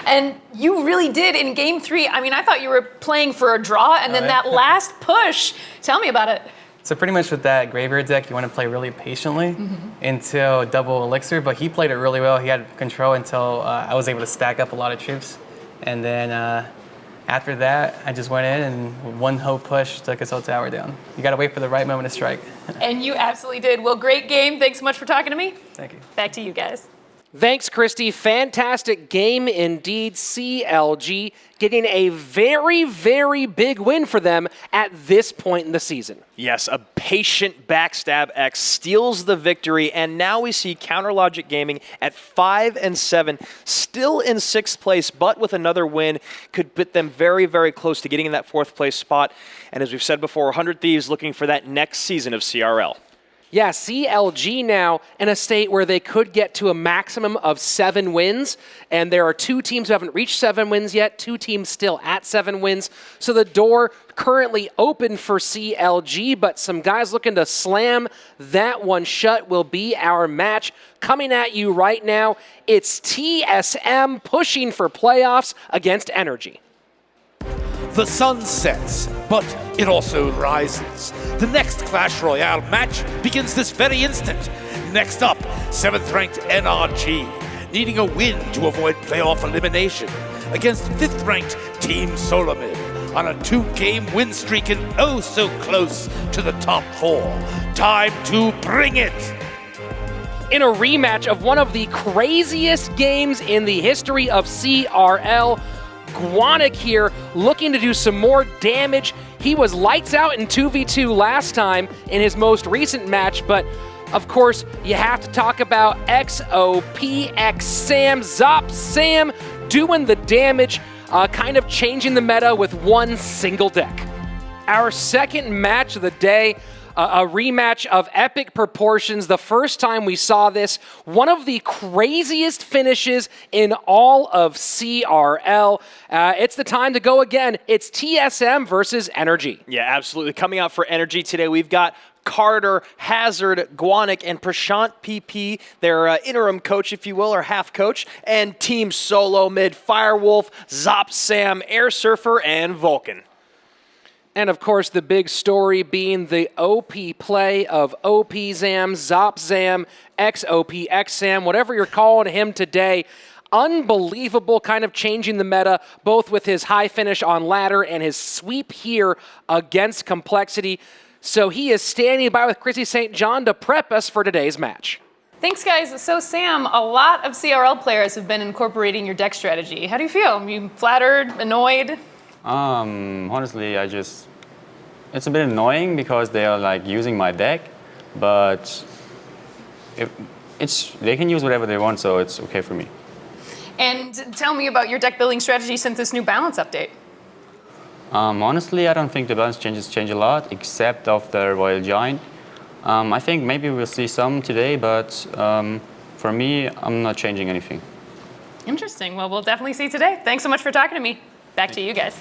And you really did in game 3. I mean, I thought you were playing for a draw, and then that last push. Tell me about it. So pretty much with that graveyard deck, you want to play really patiently until double elixir, but he played it really well. He had control until I was able to stack up a lot of troops. And then after that, I just went in and one whole push took his whole tower down. You got to wait for the right moment to strike. And you absolutely did. Well, great game. Thanks so much for talking to me. Thank you. Back to you guys. Thanks, Christy. Fantastic game indeed. CLG getting a very, very big win for them at this point in the season. Yes, a patient Backstab X steals the victory, and now we see Counter Logic Gaming at 5-7, still in 6th place, but with another win, could put them very, very close to getting in that 4th place spot. And as we've said before, 100 Thieves looking for that next season of CRL. Yeah, CLG now in a state where they could get to a maximum of 7 wins, and there are 2 teams who haven't reached 7 wins yet, 2 teams still at 7 wins. So the door currently open for CLG, but some guys looking to slam that one shut will be our match. Coming at you right now, it's TSM pushing for playoffs against NRG. The sun sets, but it also rises. The next Clash Royale match begins this very instant. Next up, 7th ranked NRG, needing a win to avoid playoff elimination, against 5th ranked Team Solomid, on a 2-game win streak and oh so close to the top 4. Time to bring it! In a rematch of one of the craziest games in the history of CRL, Guanic here looking to do some more damage. He was lights out in 2v2 last time in his most recent match, but of course you have to talk about XOPX Sam, Zop Sam doing the damage, kind of changing the meta with one single deck. Our second match of the day, a rematch of epic proportions. The first time we saw this, one of the craziest finishes in all of CRL. It's the time to go again. It's TSM versus NRG. Yeah, absolutely. Coming out for NRG today, we've got Carter, Hazard, Guanic, and Prashant PP, their interim coach, if you will, or half coach, and Team Solomid, Firewolf, Zop Sam, Air Surfer, and Vulcan. And of course, the big story being the OP play of OP Zam, Zop Zam, XOP X Sam, whatever you're calling him today. Unbelievable, kind of changing the meta, both with his high finish on ladder and his sweep here against Complexity. So he is standing by with Chrissy St. John to prep us for today's match. Thanks, guys. So, Sam, a lot of CRL players have been incorporating your deck strategy. How do you feel? Are you flattered, annoyed? Honestly, it's a bit annoying because they are like using my deck, but they can use whatever they want, so it's okay for me. And tell me about your deck building strategy since this new balance update. Honestly, I don't think the balance changes change a lot, except of the Royal Giant. I think maybe we'll see some today, but for me, I'm not changing anything. Interesting. Well, we'll definitely see today. Thanks so much for talking to me. Back to you guys.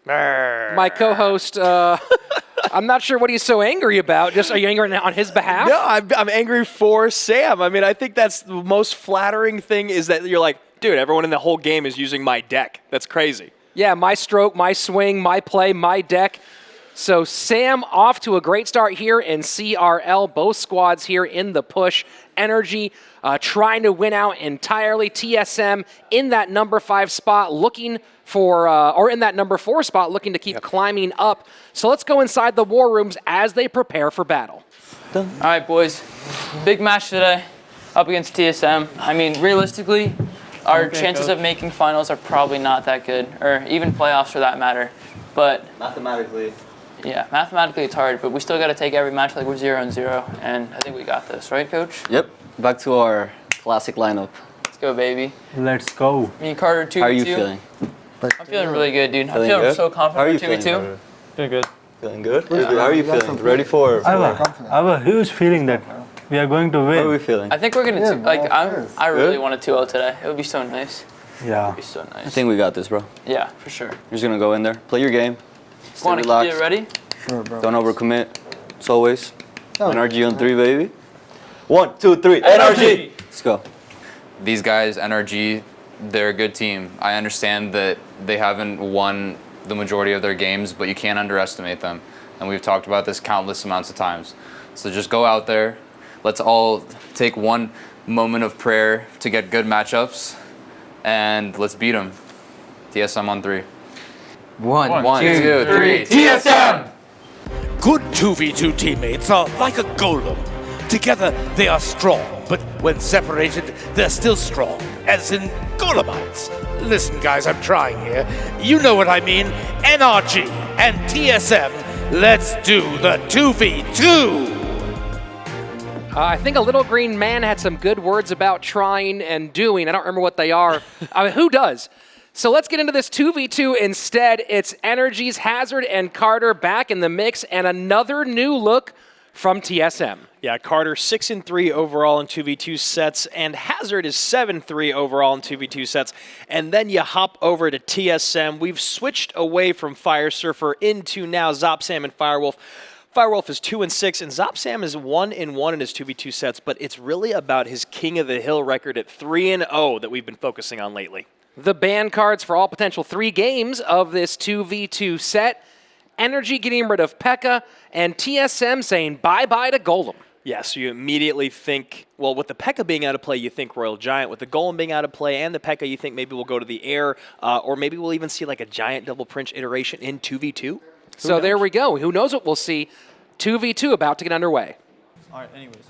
My co-host, I'm not sure what he's so angry about. Just are you angry on his behalf? No, I'm angry for Sam. I mean, I think that's the most flattering thing is that you're like, dude, everyone in the whole game is using my deck. That's crazy. Yeah, my stroke, my swing, my play, my deck. So Sam off to a great start here in CRL. Both squads here in the push. NRG trying to win out entirely. TSM in that number 5 spot looking for, or in that number 4 spot looking to keep climbing up. So let's go inside the war rooms as they prepare for battle. All right, boys. Big match today up against TSM. I mean, realistically, our chances of making finals are probably not that good, or even playoffs for that matter. But mathematically. Yeah, mathematically it's hard, but we still got to take every match like we're 0-0, and I think we got this, right, Coach? Yep. Back to our classic lineup. Let's go, baby. Let's go. Me and Carter 2v2. How are you feeling? I'm feeling really good, dude. I'm Feeling feeling good? so How are you confident for 2v2. Feeling good? Feeling good? Yeah. How are you feeling? Ready for? I have a huge feeling that we are going to win. How are we feeling? I think we're gonna I really want a 2-0 today. It would be so nice. Yeah. It would be so nice. I think we got this, bro. Yeah, for sure. You're just gonna go in there, play your game, stay Want to relaxed. get ready? Sure, bro. Don't overcommit. As always. NRG on 3, baby. 1, 2, 3. NRG. Let's go. These guys, NRG, they're a good team. I understand that they haven't won the majority of their games, but you can't underestimate them. And we've talked about this countless amounts of times. So just go out there. Let's all take one moment of prayer to get good matchups, and let's beat them. TSM on 3. 1, 2, 3. TSM! Good 2v2 teammates are like a golem. Together they are strong, but when separated, they're still strong, as in golemites. Listen, guys, I'm trying here. You know what I mean. NRG and TSM, let's do the 2v2! I think a little green man had some good words about trying and doing. I don't remember what they are. I mean, who does? So let's get into this 2v2 instead. It's NRG's Hazard and Carter back in the mix, and another new look from TSM. Yeah, Carter 6-3 overall in 2v2 sets, and Hazard is 7-3 overall in 2v2 sets. And then you hop over to TSM. We've switched away from Fire Surfer into now Zopsam and Firewolf. Firewolf is 2-6, and Zopsam is 1-1 in his 2v2 sets, but it's really about his King of the Hill record at 3-0 that we've been focusing on lately. The ban cards for all potential 3 games of this 2v2 set. NRG getting rid of P.E.K.K.A. and TSM saying bye-bye to Golem. Yeah, so you immediately think, well, with the P.E.K.K.A. being out of play, you think Royal Giant. With the Golem being out of play and the P.E.K.K.A., you think maybe we'll go to the air, or maybe we'll even see like a Giant double Prince iteration in 2v2. So there we go. Who knows what we'll see. 2v2 about to get underway. All right, anyways.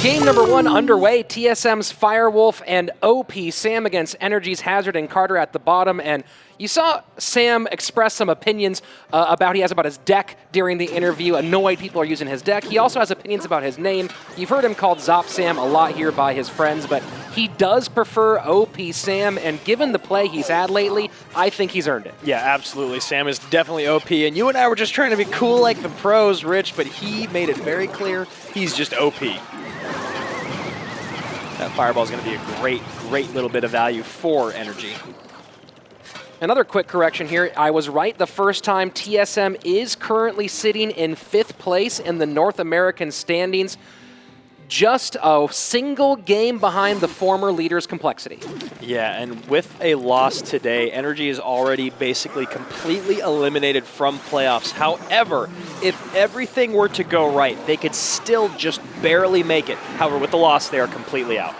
Game number 1 underway. TSM's Firewolf and OP Sam against NRG's Hazard and Carter at the bottom. And you saw Sam express some opinions about his deck during the interview. Annoyed people are using his deck. He also has opinions about his name. You've heard him called Zop Sam a lot here by his friends, but he does prefer OP Sam, and given the play he's had lately, I think he's earned it. Yeah, absolutely. Sam is definitely OP, and you and I were just trying to be cool like the pros, Rich, but he made it very clear he's just OP. That Fireball is going to be a great little bit of value for NRG. Another quick correction here. I was right the first time. TSM is currently sitting in 5th place in the North American standings. Just a single game behind the former leader's Complexity. Yeah, and with a loss today, NRG is already basically completely eliminated from playoffs. However, if everything were to go right, they could still just barely make it. However, with the loss, they are completely out.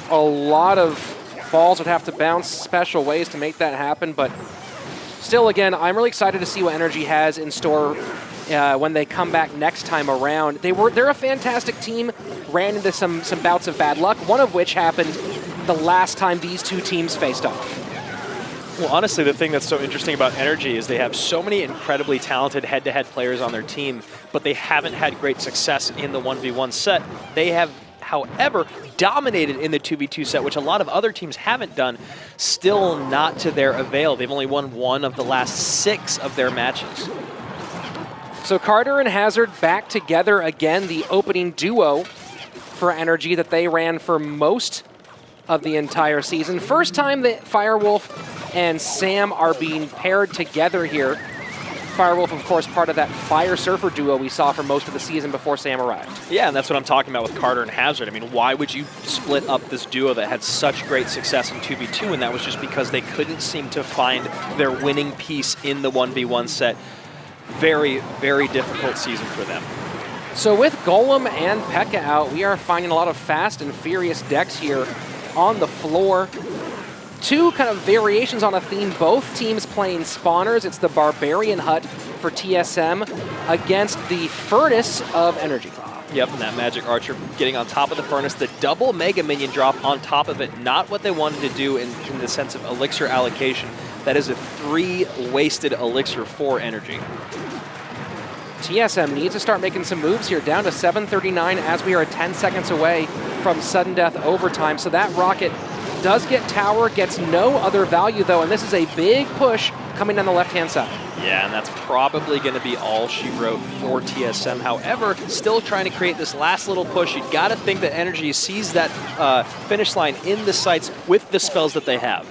A lot of balls would have to bounce special ways to make that happen, but still, again, I'm really excited to see what NRG has in store when they come back next time around. They're a fantastic team, ran into some bouts of bad luck, one of which happened the last time these two teams faced off. Well, honestly, the thing that's so interesting about NRG is they have so many incredibly talented head-to-head players on their team, but they haven't had great success in the 1v1 set. They have, however, dominated in the 2v2 set, which a lot of other teams haven't done, still not to their avail. They've only won 1 of the last 6 of their matches. So Carter and Hazard back together again, the opening duo for NRG that they ran for most of the entire season. First time that Firewolf and Sam are being paired together here. Firewolf, of course, part of that Fire Surfer duo we saw for most of the season before Sam arrived. Yeah, and that's what I'm talking about with Carter and Hazard. I mean, why would you split up this duo that had such great success in 2v2? And that was just because they couldn't seem to find their winning piece in the 1v1 set. Very, very difficult season for them. So with Golem and P.E.K.K.A. out, we are finding a lot of fast and furious decks here on the floor. 2 kind of variations on a theme, both teams playing spawners. It's the Barbarian Hut for TSM against the Furnace of NRG. Yep, and that Magic Archer getting on top of the Furnace. The double Mega Minion drop on top of it, not what they wanted to do in the sense of Elixir allocation. That is a 3 wasted Elixir for NRG. TSM needs to start making some moves here, down to 7:39 as we are 10 seconds away from sudden death overtime. So that rocket does get tower, gets no other value though, and this is a big push coming down the left-hand side. Yeah, and that's probably going to be all she wrote for TSM. However, still trying to create this last little push. You've got to think that NRG sees that finish line in the sights with the spells that they have.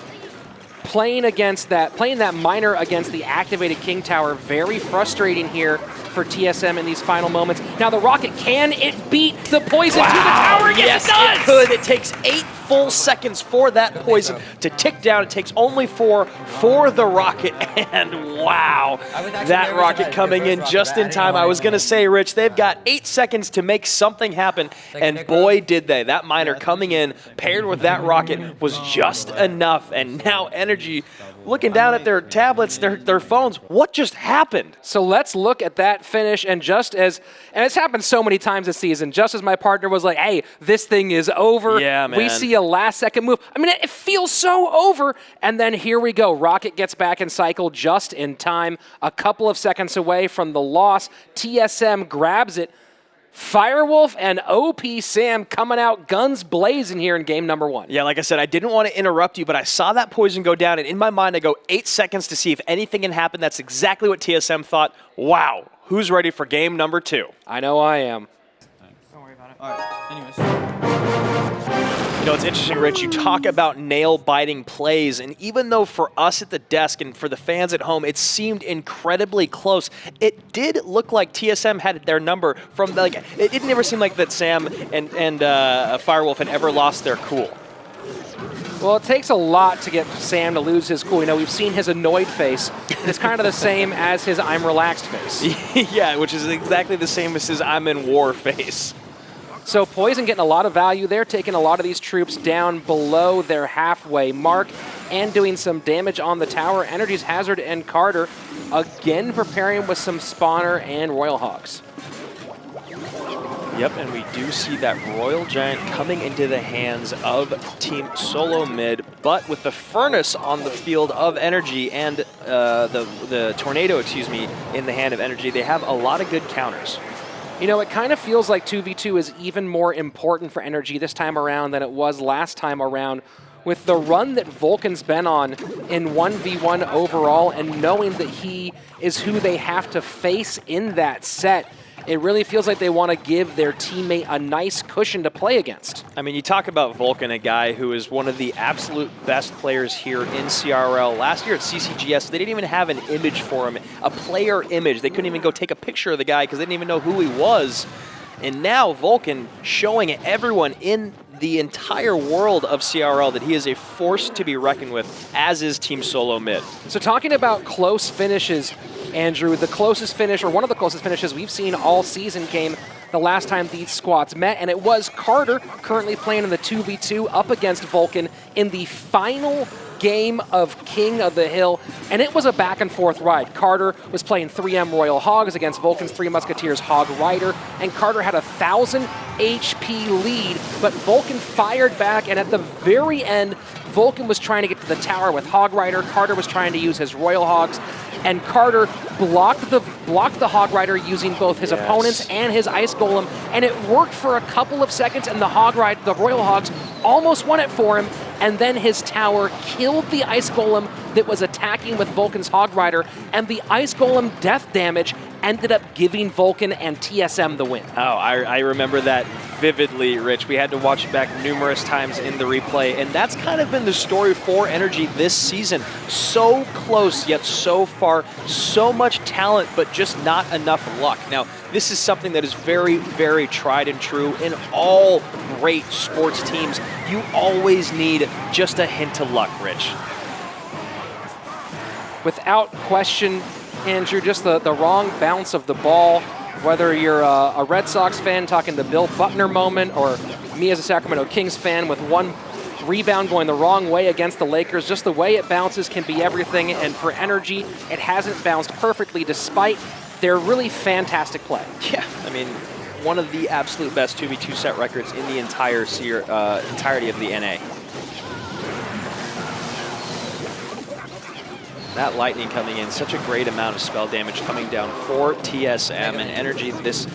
Playing that miner against the activated King Tower, very frustrating here for TSM in these final moments. Now the rocket, can it beat the poison to the tower? Yes, it does! It could. It takes 8 full seconds for that poison to tick down. It takes only 4 for the rocket, and wow, that rocket coming in just in time. I was going to say, Rich, they've got 8 seconds to make something happen, and boy, did they. That miner coming in, paired with that rocket, was just enough, and now NRG looking down at their tablets, their phones. What just happened? So let's look at that finish, and it's happened so many times this season, just as my partner was like, hey, this thing is over. Yeah, man. We see a last-second move. I mean, it feels so over, and then here we go. Rocket gets back in cycle just in time, a couple of seconds away from the loss. TSM grabs it. Firewolf and OP Sam coming out guns blazing here in game number 1. Yeah, like I said, I didn't want to interrupt you, but I saw that poison go down, and in my mind, I go 8 seconds to see if anything can happen. That's exactly what TSM thought. Wow, who's ready for game number 2? I know I am. Don't worry about it. All right. Anyways. You know, it's interesting, Rich, you talk about nail-biting plays, and even though for us at the desk and for the fans at home, it seemed incredibly close, it did look like TSM had their number from, like, it never seemed like that Sam and Firewolf had ever lost their cool. Well, it takes a lot to get Sam to lose his cool. You know, we've seen his annoyed face. It's kind of the same as his I'm relaxed face. Yeah, which is exactly the same as his I'm in war face. So Poison getting a lot of value there, taking a lot of these troops down below their halfway mark and doing some damage on the tower. NRG's Hazard and Carter again preparing with some Spawner and Royal Hogs. Yep, and we do see that Royal Giant coming into the hands of Team Solomid, but with the Furnace on the field of NRG and the Tornado, excuse me, in the hand of NRG, they have a lot of good counters. You know, it kind of feels like 2v2 is even more important for NRG this time around than it was last time around. With the run that Vulcan's been on in 1v1 overall and knowing that he is who they have to face in that set, it really feels like they want to give their teammate a nice cushion to play against. I mean, you talk about Vulcan, a guy who is one of the absolute best players here in CRL. Last year at CCGS, they didn't even have an image for him, a player image. They couldn't even go take a picture of the guy because they didn't even know who he was. And now Vulcan showing everyone in the entire world of CRL that he is a force to be reckoned with, as is Team Solomid. So talking about close finishes, Andrew, the closest finish, or one of the closest finishes we've seen all season came the last time these squads met, and it was Carter currently playing in the 2v2 up against Vulcan in the final game of King of the Hill, and it was a back and forth ride. Carter was playing 3M Royal Hogs against Vulcan's 3 Musketeers Hog Rider, and Carter had a 1,000 HP lead, but Vulcan fired back, and at the very end, Vulcan was trying to get to the tower with Hog Rider. Carter was trying to use his Royal Hogs, and Carter blocked the Hog Rider using both his opponents and his Ice Golem, and it worked for a couple of seconds, and the Royal Hogs almost won it for him, and then his tower killed the Ice Golem that was attacking with Vulcan's Hog Rider, and the Ice Golem death damage ended up giving Vulcan and TSM the win. Oh, I remember that vividly, Rich. We had to watch it back numerous times in the replay, and that's kind of been the story for NRG this season. So close, yet so far, so much talent, but just not enough luck. Now, this is something that is very, very tried and true in all great sports teams. You always need just a hint of luck, Rich. Without question, Andrew, just the wrong bounce of the ball, whether you're a Red Sox fan talking the Bill Buckner moment, or me as a Sacramento Kings fan with one rebound going the wrong way against the Lakers, just the way it bounces can be everything, and for NRG, it hasn't bounced perfectly despite their really fantastic play. Yeah, I mean, one of the absolute best 2v2 set records in the entirety of the NA. That lightning coming in, such a great amount of spell damage coming down for TSM, and NRG, this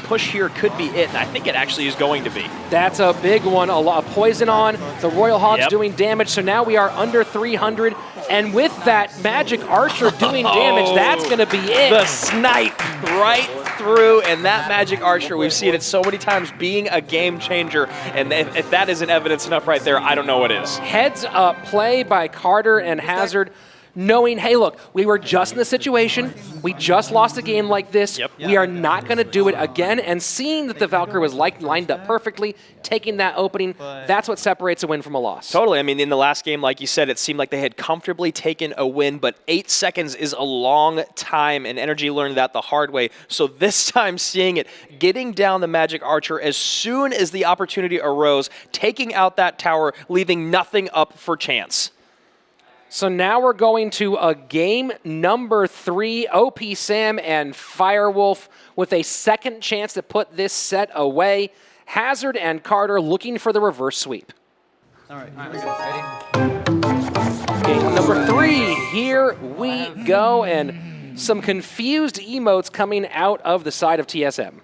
push here could be it, and I think it actually is going to be. That's a big one, a lot of poison on, the Royal Hogs doing damage, so now we are under 300, and with that Magic Archer doing damage, that's going to be it. The snipe right through, and that Magic Archer, we've seen it so many times being a game changer, and if that isn't evidence enough right there, I don't know what is. Heads up play by Carter and Hazard, knowing, hey, look, we were just in the situation. We just lost a game like this. We are not going to do it again. And seeing that the Valkyrie was lined up perfectly, taking that opening, that's what separates a win from a loss. Totally. I mean, in the last game, like you said, it seemed like they had comfortably taken a win, but 8 seconds is a long time, and NRG learned that the hard way. So this time, seeing it, getting down the Magic Archer as soon as the opportunity arose, taking out that tower, leaving nothing up for chance. So now we're going to a game number 3, OP Sam and Firewolf with a second chance to put this set away. Hazard and Carter looking for the reverse sweep. All right, here we go. Ready? Game number 3, here we go, and some confused emotes coming out of the side of TSM.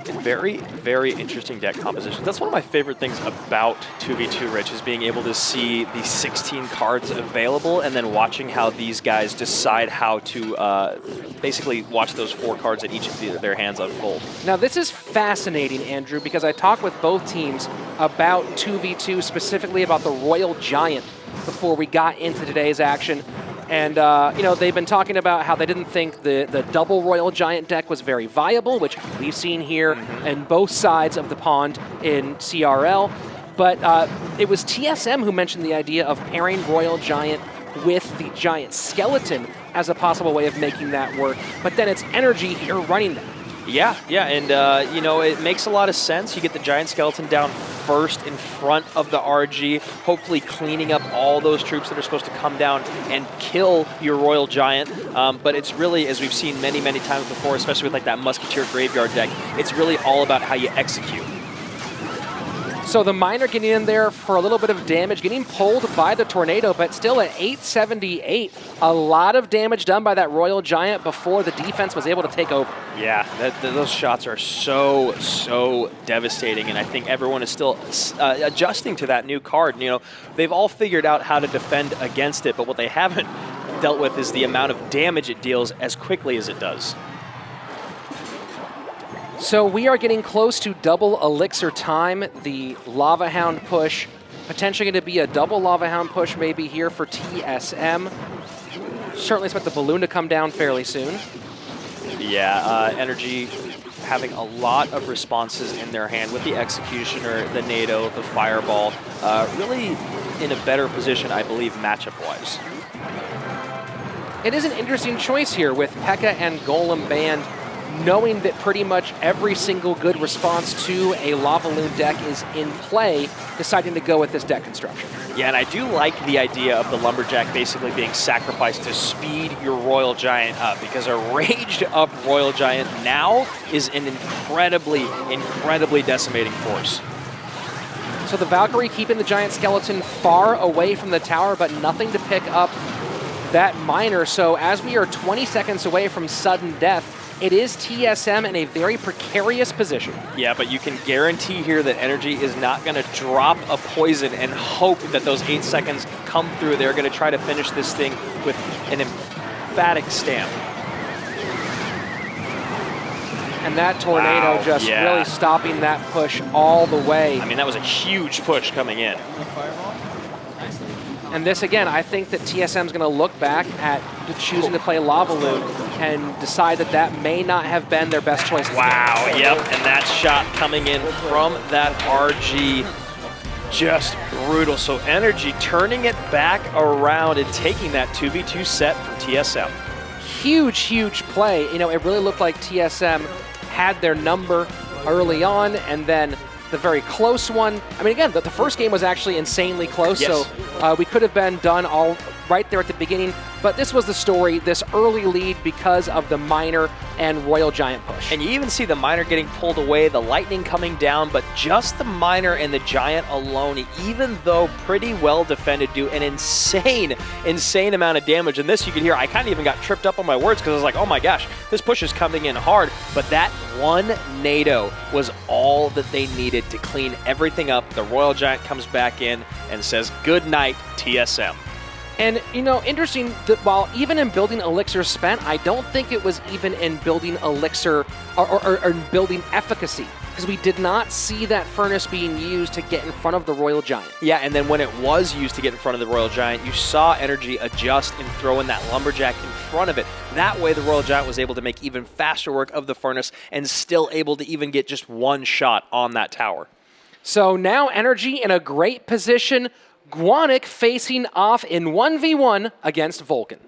Very, very interesting deck composition. That's one of my favorite things about 2v2, Rich, is being able to see the 16 cards available and then watching how these guys decide how to basically watch those 4 cards in each of their hands unfold. Now this is fascinating, Andrew, because I talked with both teams about 2v2, specifically about the Royal Giant, before we got into today's action. And, you know, they've been talking about how they didn't think the double Royal Giant deck was very viable, which we've seen here in both sides of the pond in CRL. But it was TSM who mentioned the idea of pairing Royal Giant with the Giant Skeleton as a possible way of making that work. But then it's NRG here running that. Yeah, and you know, it makes a lot of sense. You get the Giant Skeleton down first in front of the RG, hopefully cleaning up all those troops that are supposed to come down and kill your Royal Giant. But it's really, as we've seen many, many times before, especially with like that Musketeer Graveyard deck, it's really all about how you execute. So the Miner getting in there for a little bit of damage, getting pulled by the Tornado, but still at 878. A lot of damage done by that Royal Giant before the defense was able to take over. Yeah, those shots are so devastating, and I think everyone is still adjusting to that new card. You know, they've all figured out how to defend against it, but what they haven't dealt with is the amount of damage it deals as quickly as it does. So we are getting close to double elixir time. The Lava Hound push, potentially going to be a double Lava Hound push maybe here for TSM. Certainly expect the balloon to come down fairly soon. Yeah, NRG having a lot of responses in their hand with the Executioner, the NATO, the Fireball. Really in a better position, I believe, matchup-wise. It is an interesting choice here with P.E.K.K.A. and Golem banned, knowing that pretty much every single good response to a Lava Loon deck is in play, deciding to go with this deck construction. Yeah, and I do like the idea of the Lumberjack basically being sacrificed to speed your Royal Giant up, because a raged up Royal Giant now is an incredibly decimating force. So the Valkyrie keeping the Giant Skeleton far away from the tower, but nothing to pick up that Miner. So as we are 20 seconds away from sudden death, it is TSM in a very precarious position. Yeah, but you can guarantee here that NRG is not going to drop a poison and hope that those 8 seconds come through. They're going to try to finish this thing with an emphatic stamp. And that Tornado just really stopping that push all the way. I mean, that was a huge push coming in. And this, again, I think that TSM's going to look back at choosing to play Lava Loon and decide that that may not have been their best choice. Wow, yep, and that shot coming in from that RG, just brutal. So NRG turning it back around and taking that 2v2 set from TSM. Huge play. You know, it really looked like TSM had their number early on, and then the very close one. I mean, again, the first game was actually insanely close, yes. So we could have been done all right there at the beginning, but this was the story, this early lead because of the Miner and Royal Giant push. And you even see the Miner getting pulled away, the Lightning coming down, but just the Miner and the Giant alone, even though pretty well defended, do an insane amount of damage. And this you can hear, I kind of even got tripped up on my words because I was like, oh my gosh, this push is coming in hard. But that one NATO was all that they needed to clean everything up. The Royal Giant comes back in and says, good night, TSM. And, you know, interesting that while even in building Elixir spent, I don't think it was even in building Elixir or building efficacy, because we did not see that Furnace being used to get in front of the Royal Giant. Yeah, and then when it was used to get in front of the Royal Giant, you saw NRG adjust and throw in that Lumberjack in front of it. That way the Royal Giant was able to make even faster work of the Furnace and still able to even get just one shot on that tower. So now NRG in a great position. Guanic facing off in 1v1 against Vulcan.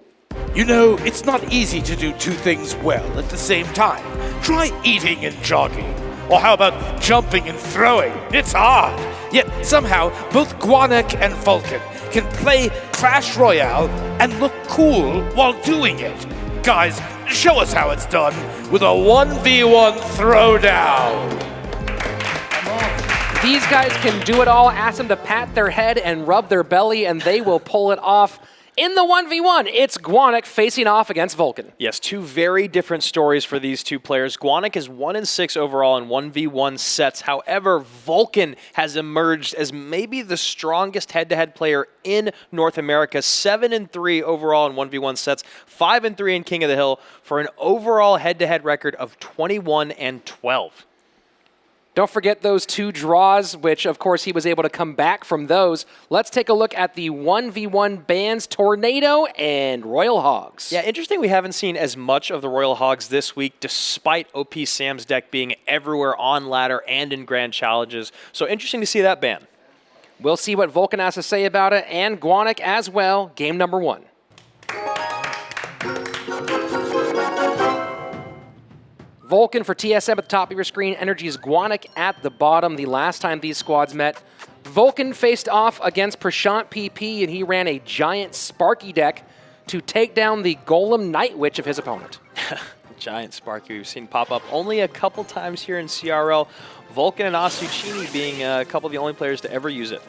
You know, it's not easy to do two things well at the same time. Try eating and jogging. Or how about jumping and throwing? It's hard. Yet somehow both Guanic and Vulcan can play Clash Royale and look cool while doing it. Guys, show us how it's done with a 1v1 throwdown. These guys can do it all. Ask them to pat their head and rub their belly, and they will pull it off. In the 1v1, it's Guanic facing off against Vulcan. Yes, two very different stories for these two players. Guanic is 1-6 overall in 1v1 sets. However, Vulcan has emerged as maybe the strongest head-to-head player in North America. 7-3 overall in 1v1 sets, 5-3 in King of the Hill for an overall head-to-head record of 21-12. Don't forget those 2 draws, which of course he was able to come back from those. Let's take a look at the 1v1 bands Tornado and Royal Hogs. Yeah, interesting we haven't seen as much of the Royal Hogs this week, despite OP Sam's deck being everywhere on ladder and in grand challenges. So interesting to see that ban. We'll see what Vulcan has to say about it, and Guanic as well. Game number 1. Vulcan for TSM at the top of your screen. NRG's Guanic at the bottom. The last time these squads met, Vulcan faced off against Prashant PP, and he ran a giant Sparky deck to take down the Golem Night Witch of his opponent. Giant Sparky we've seen pop up only a couple times here in CRL. Vulcan and Asuchini being a couple of the only players to ever use it.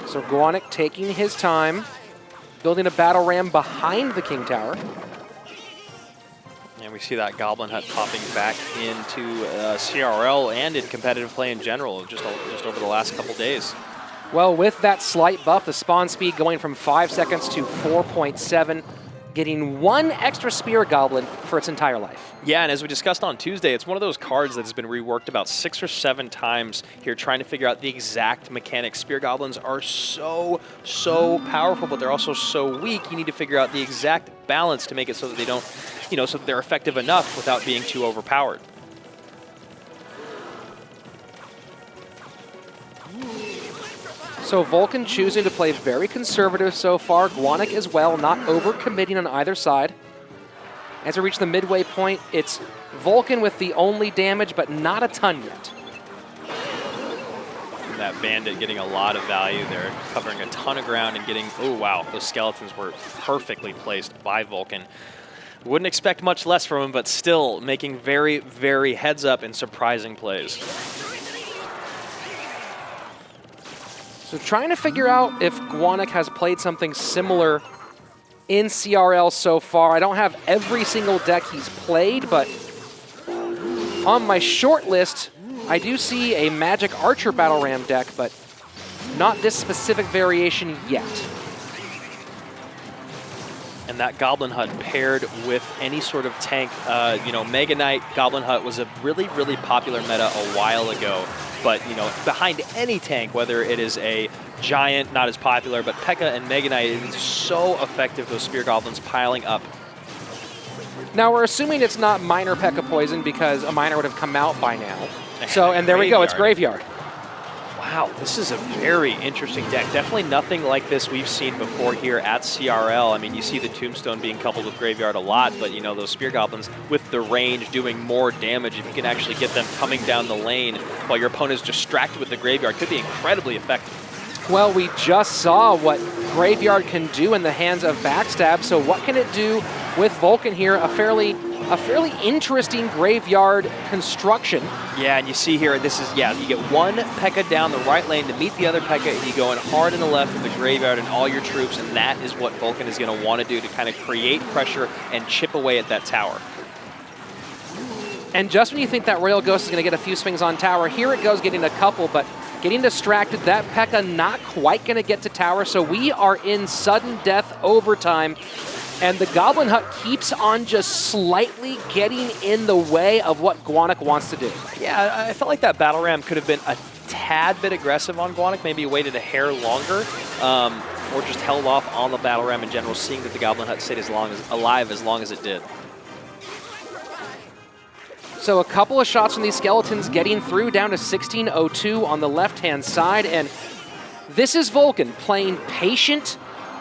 So Guanic taking his time, building a battle ram behind the King Tower. And we see that Goblin Hut popping back into CRL and in competitive play in general just over the last couple days. Well, with that slight buff, the spawn speed going from 5 seconds to 4.7, getting 1 extra Spear Goblin for its entire life. Yeah, and as we discussed on Tuesday, it's one of those cards that has been reworked about 6 or 7 times here, trying to figure out the exact mechanics. Spear Goblins are so powerful, but they're also so weak. You need to figure out the exact balance to make it so that they don't, so that they're effective enough without being too overpowered. So Vulcan choosing to play very conservative so far. Guanic as well, not overcommitting on either side. As we reach the midway point, it's Vulcan with the only damage, but not a ton yet. That Bandit getting a lot of value there, covering a ton of ground and getting, oh wow, those skeletons were perfectly placed by Vulcan. Wouldn't expect much less from him, but still making very heads up and surprising plays. So trying to figure out if Guanic has played something similar in CRL so far. I don't have every single deck he's played, but on my short list, I do see a Magic Archer Battle Ram deck, but not this specific variation yet. And that Goblin Hut paired with any sort of tank, Mega Knight Goblin Hut was a really popular meta a while ago. But, behind any tank, whether it is a Giant, not as popular, but P.E.K.K.A. and Mega Knight, it's so effective, those Spear Goblins piling up. Now, we're assuming it's not Minor P.E.K.K.A. Poison because a Minor would have come out by now. So, and there we go, it's Graveyard. Wow, this is a very interesting deck. Definitely nothing like this we've seen before here at CRL. I mean, you see the Tombstone being coupled with Graveyard a lot, but those Spear Goblins with the range doing more damage, if you can actually get them coming down the lane while your opponent is distracted with the Graveyard, could be incredibly effective. Well, we just saw what Graveyard can do in the hands of Backstab, so what can it do with Vulcan here? A fairly interesting Graveyard construction. Yeah, and you see here, this is, you get one P.E.K.K.A. down the right lane to meet the other P.E.K.K.A. and you go in hard in the left with the Graveyard and all your troops, and that is what Vulcan is going to want to do to kind of create pressure and chip away at that tower. And just when you think that Royal Ghost is going to get a few swings on tower, here it goes getting a couple, but getting distracted. That P.E.K.K.A. not quite going to get to tower, so we are in sudden death overtime. And the Goblin Hut keeps on just slightly getting in the way of what Guanic wants to do. Yeah, I felt like that Battle Ram could have been a tad bit aggressive on Guanic, maybe waited a hair longer, or just held off on the Battle Ram in general, seeing that the Goblin Hut stayed alive as long as it did. So a couple of shots from these skeletons getting through down to 1602 on the left-hand side, and this is Vulcan playing patient,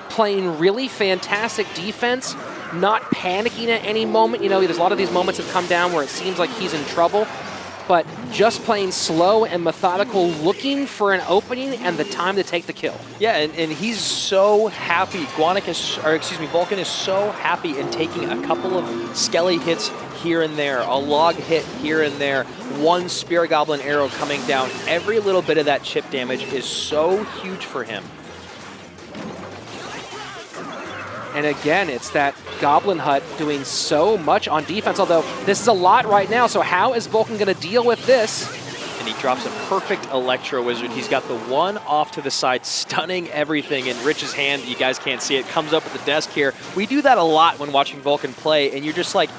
playing really fantastic defense, not panicking at any moment. There's a lot of these moments that come down where it seems like he's in trouble, but just playing slow and methodical, looking for an opening and the time to take the kill. Yeah, and he's so happy. Vulcan is so happy in taking a couple of skelly hits here and there, a log hit here and there, one Spirit Goblin arrow coming down. Every little bit of that chip damage is so huge for him. And again, it's that Goblin Hut doing so much on defense, although this is a lot right now, so how is Vulcan going to deal with this? And he drops a perfect Electro Wizard. He's got the one off to the side, stunning everything in Rich's hand. You guys can't see it. Comes up at the desk here. We do that a lot when watching Vulcan play, and you're just like,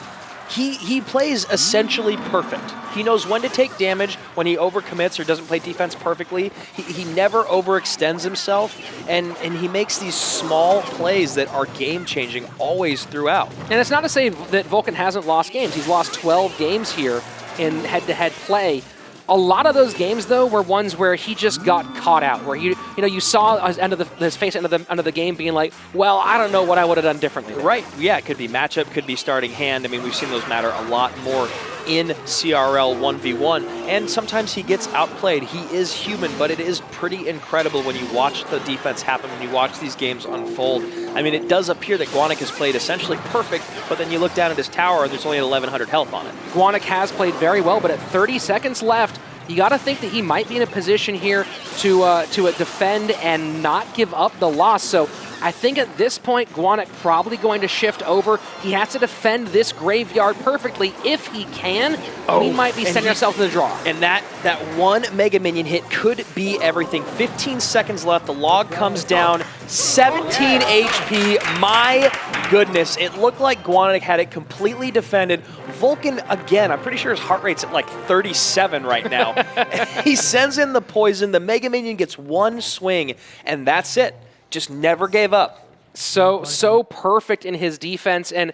he plays essentially perfect. He knows when to take damage, when he overcommits or doesn't play defense perfectly. He never overextends himself, and he makes these small plays that are game-changing always throughout. And it's not to say that Vulcan hasn't lost games. He's lost 12 games here in head-to-head play. A lot of those games, though, were ones where he just got caught out, where you saw his face end of the game being like, well, I don't know what I would have done differently. Right, yeah, it could be matchup, could be starting hand. I mean, we've seen those matter a lot more in CRL 1v1, and sometimes he gets outplayed. He is human, but it is pretty incredible when you watch the defense happen, when you watch these games unfold. I mean, it does appear that Guanic has played essentially perfect, but then you look down at his tower and there's only 1,100 health on it. Guanic has played very well, but at 30 seconds left, you got to think that he might be in a position here to defend and not give up the loss. So I think at this point, Guanic probably going to shift over. He has to defend this graveyard perfectly if he can. He might be setting himself in the draw. And that one Mega Minion hit could be everything. 15 seconds left. The log comes down. 17 HP. My goodness. It looked like Guanic had it completely defended. Vulcan, again, I'm pretty sure his heart rate's at like 37 right now. He sends in the poison. The Mega Minion gets one swing, and that's it. Just never gave up. So perfect in his defense, and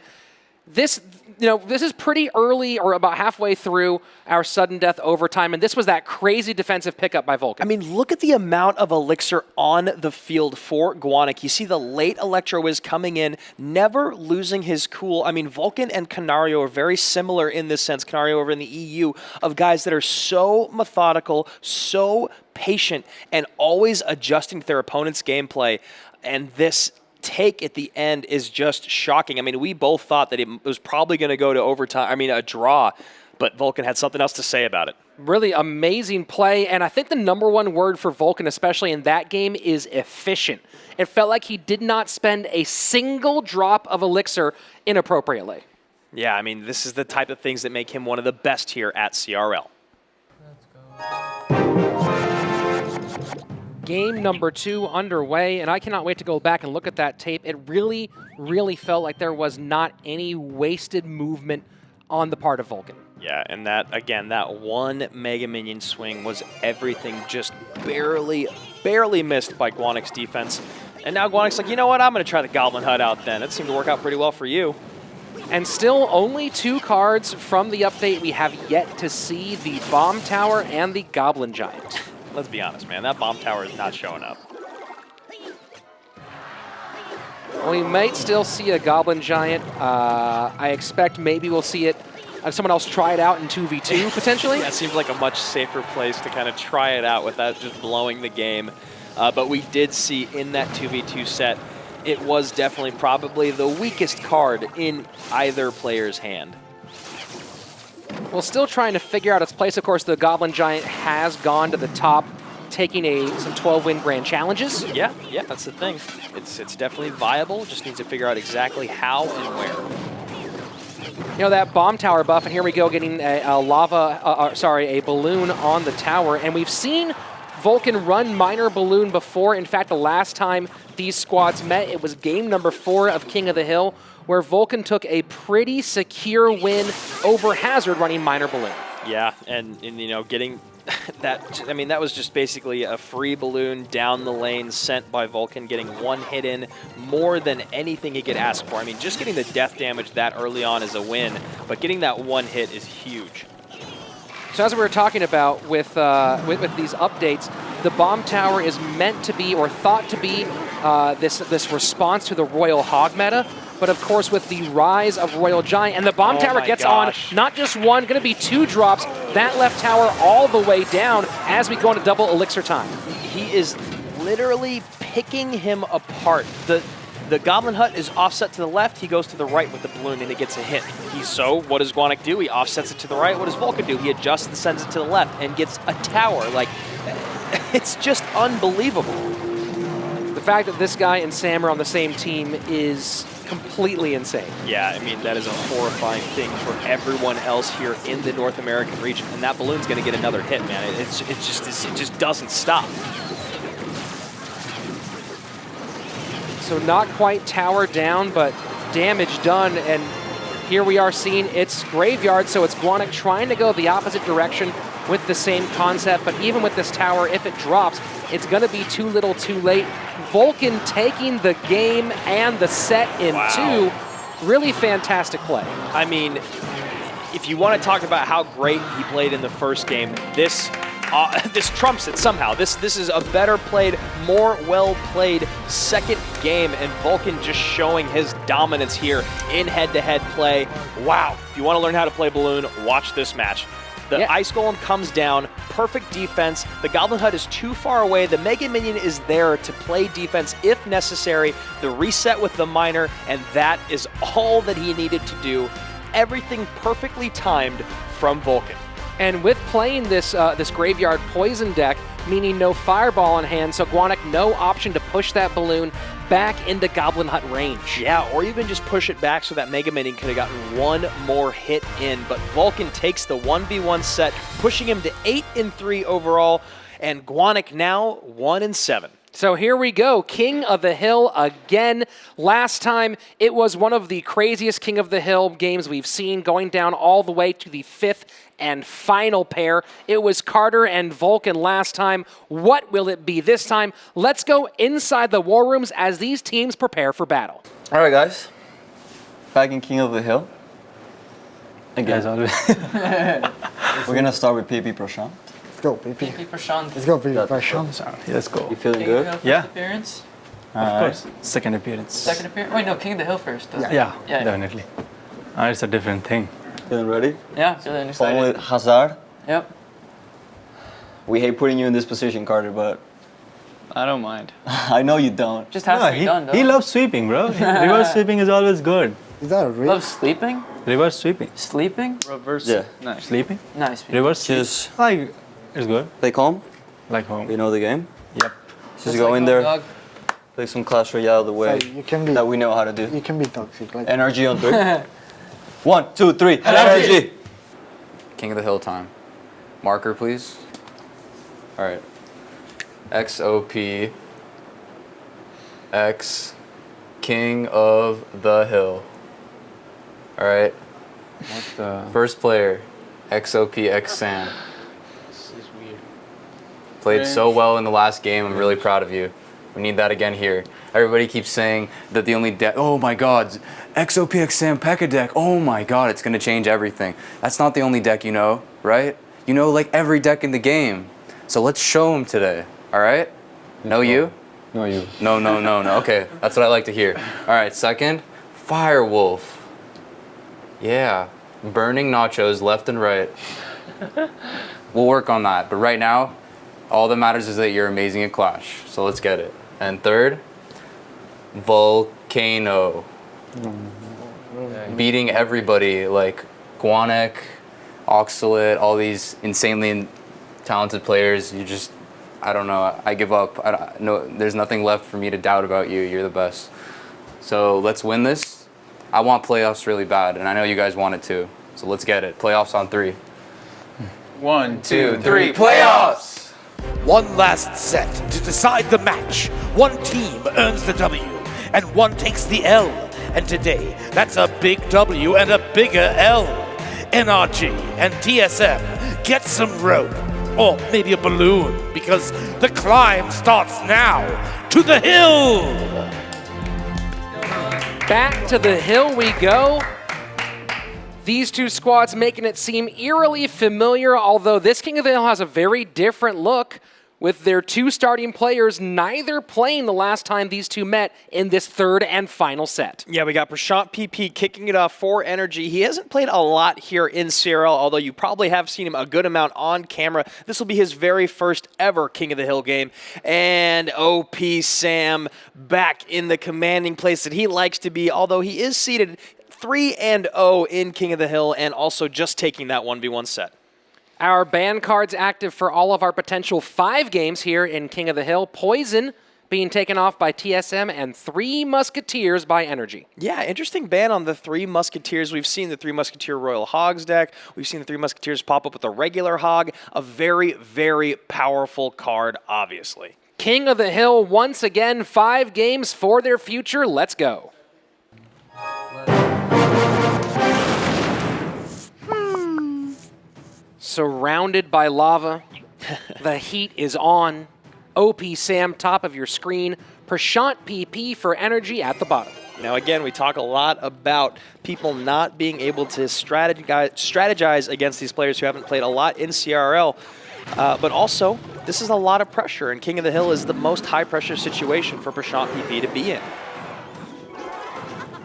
this is pretty early or about halfway through our sudden death overtime, and this was that crazy defensive pickup by Vulcan. I mean, look at the amount of elixir on the field for Guanic. You see the late Electro Wiz coming in, never losing his cool. I mean, Vulcan and Canario are very similar in this sense. Canario over in the EU, of guys that are so methodical, so patient, and always adjusting to their opponent's gameplay. And this take at the end is just shocking. I mean, we both thought that it was probably going to go to overtime, a draw, but Vulcan had something else to say about it. Really amazing play, and I think the number one word for Vulcan, especially in that game, is efficient. It felt like he did not spend a single drop of elixir inappropriately. Yeah, I mean, this is the type of things that make him one of the best here at CRL. Game number 2 underway, and I cannot wait to go back and look at that tape. It really, really felt like there was not any wasted movement on the part of Vulcan. Yeah, and that, again, that one Mega Minion swing was everything, just barely missed by Guanic's defense. And now Guanic's like, you know what, I'm going to try the Goblin Hut out then. It seemed to work out pretty well for you. And still only 2 cards from the update. We have yet to see the Bomb Tower and the Goblin Giant. Let's be honest, man. That Bomb Tower is not showing up. We might still see a Goblin Giant. I expect maybe we'll see it. Someone else try it out in 2v2, potentially. That seems like a much safer place to kind of try it out without just blowing the game. But we did see in that 2v2 set, it was definitely probably the weakest card in either player's hand. Well, still trying to figure out its place. Of course, the Goblin Giant has gone to the top, taking some 12-win grand challenges. Yeah, that's the thing. It's definitely viable. Just needs to figure out exactly how and where. You know, that Bomb Tower buff, and here we go getting a balloon on the tower. And we've seen Vulcan run Minor Balloon before. In fact, the last time these squads met, it was game number 4 of King of the Hill, where Vulcan took a pretty secure win over Hazard running Minor Balloon. Yeah, and you know, getting that, I mean, that was just basically a free balloon down the lane sent by Vulcan, getting one hit in, more than anything he could ask for. I mean, just getting the death damage that early on is a win, but getting that one hit is huge. So as we were talking about with these updates, the Bomb Tower is meant to be, or thought to be, this response to the Royal Hog meta. But of course, with the rise of Royal Giant, and the Bomb Tower gets on not just one, going to be 2 drops. That left tower all the way down as we go into double elixir time. He is literally picking him apart. The Goblin Hut is offset to the left. He goes to the right with the balloon, and it gets a hit. So what does Guanek do? He offsets it to the right. What does Vulcan do? He adjusts and sends it to the left and gets a tower. Like, it's just unbelievable. The fact that this guy and Sam are on the same team is completely insane. Yeah, I mean, that is a horrifying thing for everyone else here in the North American region. And that balloon's going to get another hit, man. It just doesn't stop. So not quite tower down, but damage done. And here we are seeing it's Graveyard, so it's Guanek trying to go the opposite direction with the same concept. But even with this tower, if it drops, it's going to be too little too late. Vulcan taking the game and the set in two. Really fantastic play. I mean, if you want to talk about how great he played in the first game, this trumps it somehow. This is a better played, more well-played second game, and Vulcan just showing his dominance here in head-to-head play. Wow. If you want to learn how to play Balloon, watch this match. The Ice Golem comes down, perfect defense. The Goblin Hut is too far away. The Mega Minion is there to play defense if necessary. The reset with the Miner, and that is all that he needed to do. Everything perfectly timed from Vulcan. And with playing this this Graveyard Poison deck, meaning no Fireball on hand, so Guanek no option to push that balloon back into Goblin Hut range. Yeah, or even just push it back so that Mega Minion could have gotten one more hit in. But Vulcan takes the 1v1 set, pushing him to 8-3 overall, and Guanek now 1-7. So here we go, King of the Hill again. Last time, it was one of the craziest King of the Hill games we've seen, going down all the way to the 5th and final pair. It was Carter and Vulcan last time. What will it be this time? Let's go inside the war rooms as these teams prepare for battle. All right, guys. Back in King of the Hill. Again. As always. We're going to start with PP Prashant. Let's go, PP. PP Prashant. Let's go, PP Prashant. Let's go. You feeling King of the good? Hill, Yeah. first appearance? Of course. Second appearance. Second appearance? Wait, no, King of the Hill first. Yeah, definitely. It's a different thing. Feeling ready? Yeah, feeling Following excited. with Hazard. Yep. We hate putting you in this position, Carter, but I don't mind. I know you don't. Just has to be done, though. He loves sweeping, bro. Reverse sweeping is always good. Is that a real? Love sleeping? Reverse sweeping. Sleeping? Reverse. Yeah. Nice. Sleeping. Nice. Reverse. Just Like, it's good. play calm. Like home. You know the game. Yep. Just go in there, play some Clash Royale the way So you can be, that we know how to do. you can be toxic. Like, NRG on 3. 1, 2, 3. NRG. King of the Hill time. Marker, please. All right. XOP. X. King of the Hill. All right. What the? First player. XOP X Sam. This is weird. Played so well in the last game. I'm really proud of you. We need that again here. Everybody keeps saying that the only deck, oh my god, XOPX Sam P.E.K.K.A deck, oh my god, it's gonna change everything. That's not the only deck you know, right? You know like every deck in the game. So let's show them today, all right? No you? No, you. No. Okay, that's what I like to hear. All right, second, Firewolf. Yeah, burning nachos left and right. We'll work on that, but right now, all that matters is that you're amazing at Clash. So let's get it. And third, Volcano. Beating everybody like Guanek, Oxalate, all these insanely talented players. You just, I don't know, I give up. There's nothing left for me to doubt about you. You're the best. So let's win this. I want playoffs really bad, and I know you guys want it too. So let's get it. Playoffs on 3. 1, 2, 3, playoffs! One last set to decide the match. One team earns the W, and one takes the L. And today, that's a big W and a bigger L. NRG and TSM get some rope, or maybe a balloon, because the climb starts now to the hill. Back to the hill we go. These two squads making it seem eerily familiar, although this King of the Hill has a very different look. with their 2 starting players neither playing the last time these two met in this third and final set. Yeah, we got Prashant PP kicking it off for NRG. He hasn't played a lot here in CRL, although you probably have seen him a good amount on camera. This will be his very first ever King of the Hill game. And OP Sam back in the commanding place that he likes to be, although he is seated 3-0 in King of the Hill and also just taking that 1v1 set. Our ban cards active for all of our potential 5 games here in King of the Hill. Poison being taken off by TSM and 3 Musketeers by NRG. Yeah, interesting ban on the 3 Musketeers. We've seen the 3 Musketeer Royal Hogs deck. We've seen the 3 Musketeers pop up with a regular Hog. A very, very powerful card, obviously. King of the Hill once again, 5 games for their future. Let's go. Surrounded by lava. The heat is on. OP Sam, top of your screen. Prashant PP for NRG at the bottom. Now, again, we talk a lot about people not being able to strategize against these players who haven't played a lot in CRL. But also, this is a lot of pressure, and King of the Hill is the most high-pressure situation for Prashant PP to be in.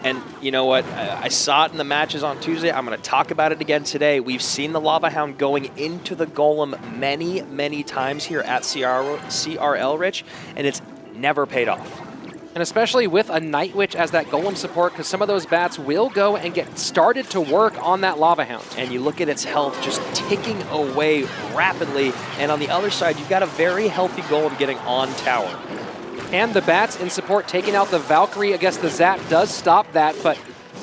And you know what? I saw it in the matches on Tuesday. I'm going to talk about it again today. We've seen the Lava Hound going into the Golem many, many times here at CRL, Rich, and it's never paid off. And especially with a Night Witch as that Golem support, because some of those bats will go and get started to work on that Lava Hound. And you look at its health just ticking away rapidly, and on the other side, you've got a very healthy Golem getting on tower. And the bats in support taking out the Valkyrie. I guess the Zap does stop that, but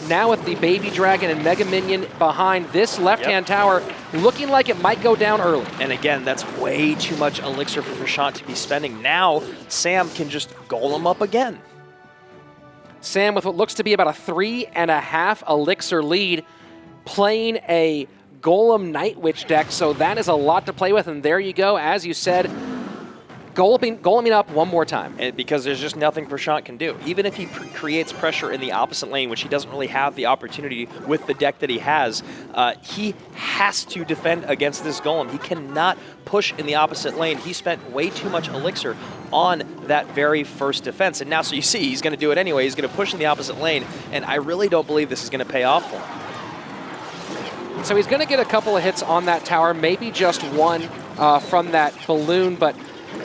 now with the Baby Dragon and Mega Minion behind this left-hand tower, looking like it might go down early. And again, that's way too much elixir for Prashant to be spending. Now, Sam can just golem up again. Sam with what looks to be about a 3.5 elixir lead, playing a Golem Night Witch deck, so that is a lot to play with, and there you go, as you said, goleming up one more time. And because there's just nothing Prashant can do. Even if he creates pressure in the opposite lane, which he doesn't really have the opportunity with the deck that he has to defend against this Golem. He cannot push in the opposite lane. He spent way too much elixir on that very first defense. And now, so you see, he's going to do it anyway. He's going to push in the opposite lane, and I really don't believe this is going to pay off for him. So he's going to get a couple of hits on that tower, maybe just one from that balloon, but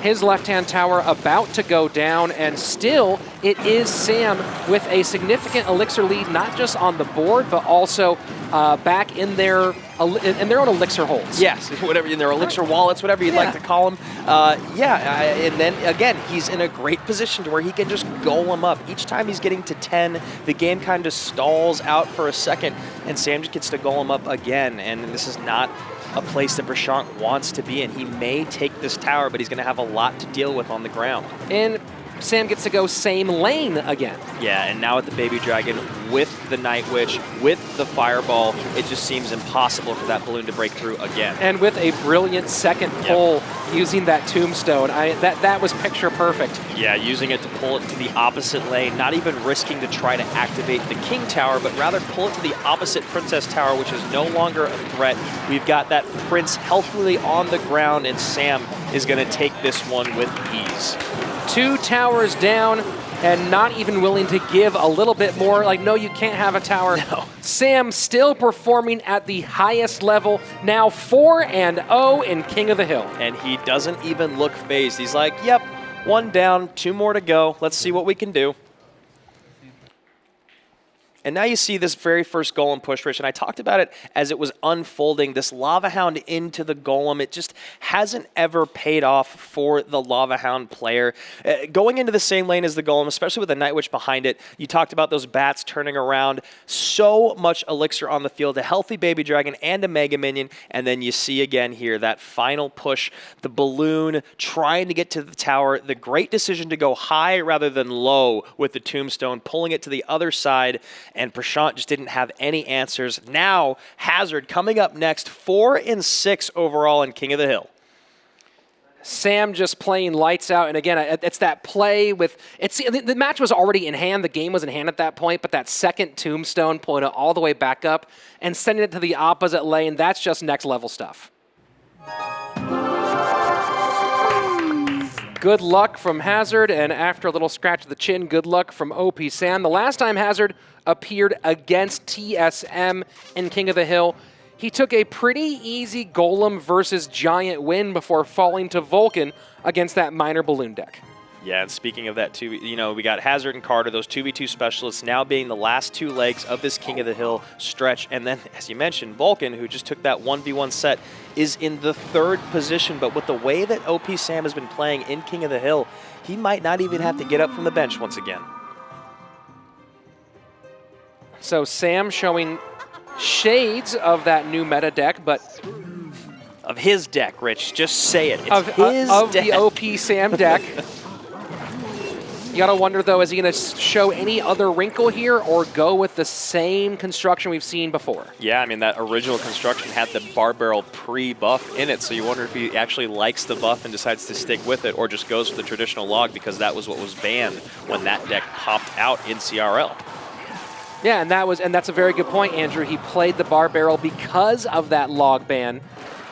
his left-hand tower about to go down, and still it is Sam with a significant elixir lead, not just on the board, but also back in their own elixir holes. Yes, whatever, in their elixir wallets, whatever you'd like to call them. And then, again, he's in a great position to where he can just golem up. Each time he's getting to 10, the game kind of stalls out for a second, and Sam just gets to golem up again, and this is not a place that Prashant wants to be in. He may take this tower, but he's going to have a lot to deal with on the ground. And Sam gets to go same lane again. Yeah, and now with the Baby Dragon, with the Night Witch, with the Fireball, it just seems impossible for that balloon to break through again. And with a brilliant second pull using that Tombstone, that was picture perfect. Yeah, using it to pull it to the opposite lane, not even risking to try to activate the King Tower, but rather pull it to the opposite Princess Tower, which is no longer a threat. We've got that Prince healthily on the ground, and Sam is going to take this one with ease. 2 towers down, and not even willing to give a little bit more. Like, no, you can't have a tower. No. Sam still performing at the highest level, now 4-0 in King of the Hill. And he doesn't even look phased. He's like, yep, 1 down, 2 more to go. Let's see what we can do. And now you see this very first Golem push, Rich, and I talked about it as it was unfolding, this Lava Hound into the Golem. It just hasn't ever paid off for the Lava Hound player. Going into the same lane as the Golem, especially with the Night Witch behind it, you talked about those bats turning around. So much elixir on the field, a healthy Baby Dragon and a Mega Minion, and then you see again here that final push, the balloon trying to get to the tower, the great decision to go high rather than low with the Tombstone, pulling it to the other side, and Prashant just didn't have any answers. Now, Hazard coming up next, 4-6 overall in King of the Hill. Sam just playing lights out, and again, it's that play with, the match was already in hand, the game was in hand at that point, but that second Tombstone pulling it all the way back up and sending it to the opposite lane, that's just next level stuff. Good luck from Hazard, and after a little scratch of the chin, good luck from OP Sam. The last time Hazard appeared against TSM in King of the Hill, he took a pretty easy Golem versus Giant win before falling to Vulcan against that minor balloon deck. Yeah, and speaking of that too, you know, we got Hazard and Carter, those 2v2 specialists, now being the last two legs of this King of the Hill stretch. And then, as you mentioned, Vulcan, who just took that 1v1 set, is in the third position. But with the way that OP Sam has been playing in King of the Hill, he might not even have to get up from the bench once again. So Sam showing shades of that new meta deck, but of his deck, Rich. Just say it. It's of deck. the OP Sam deck. You gotta wonder, though, is he gonna show any other wrinkle here or go with the same construction we've seen before? Yeah, I mean, that original construction had the bar barrel pre-buff in it, so you wonder if he actually likes the buff and decides to stick with it or just goes with the traditional log because that was what was banned when that deck popped out in CRL. Yeah, and that's a very good point, Andrew. He played the bar barrel because of that log ban.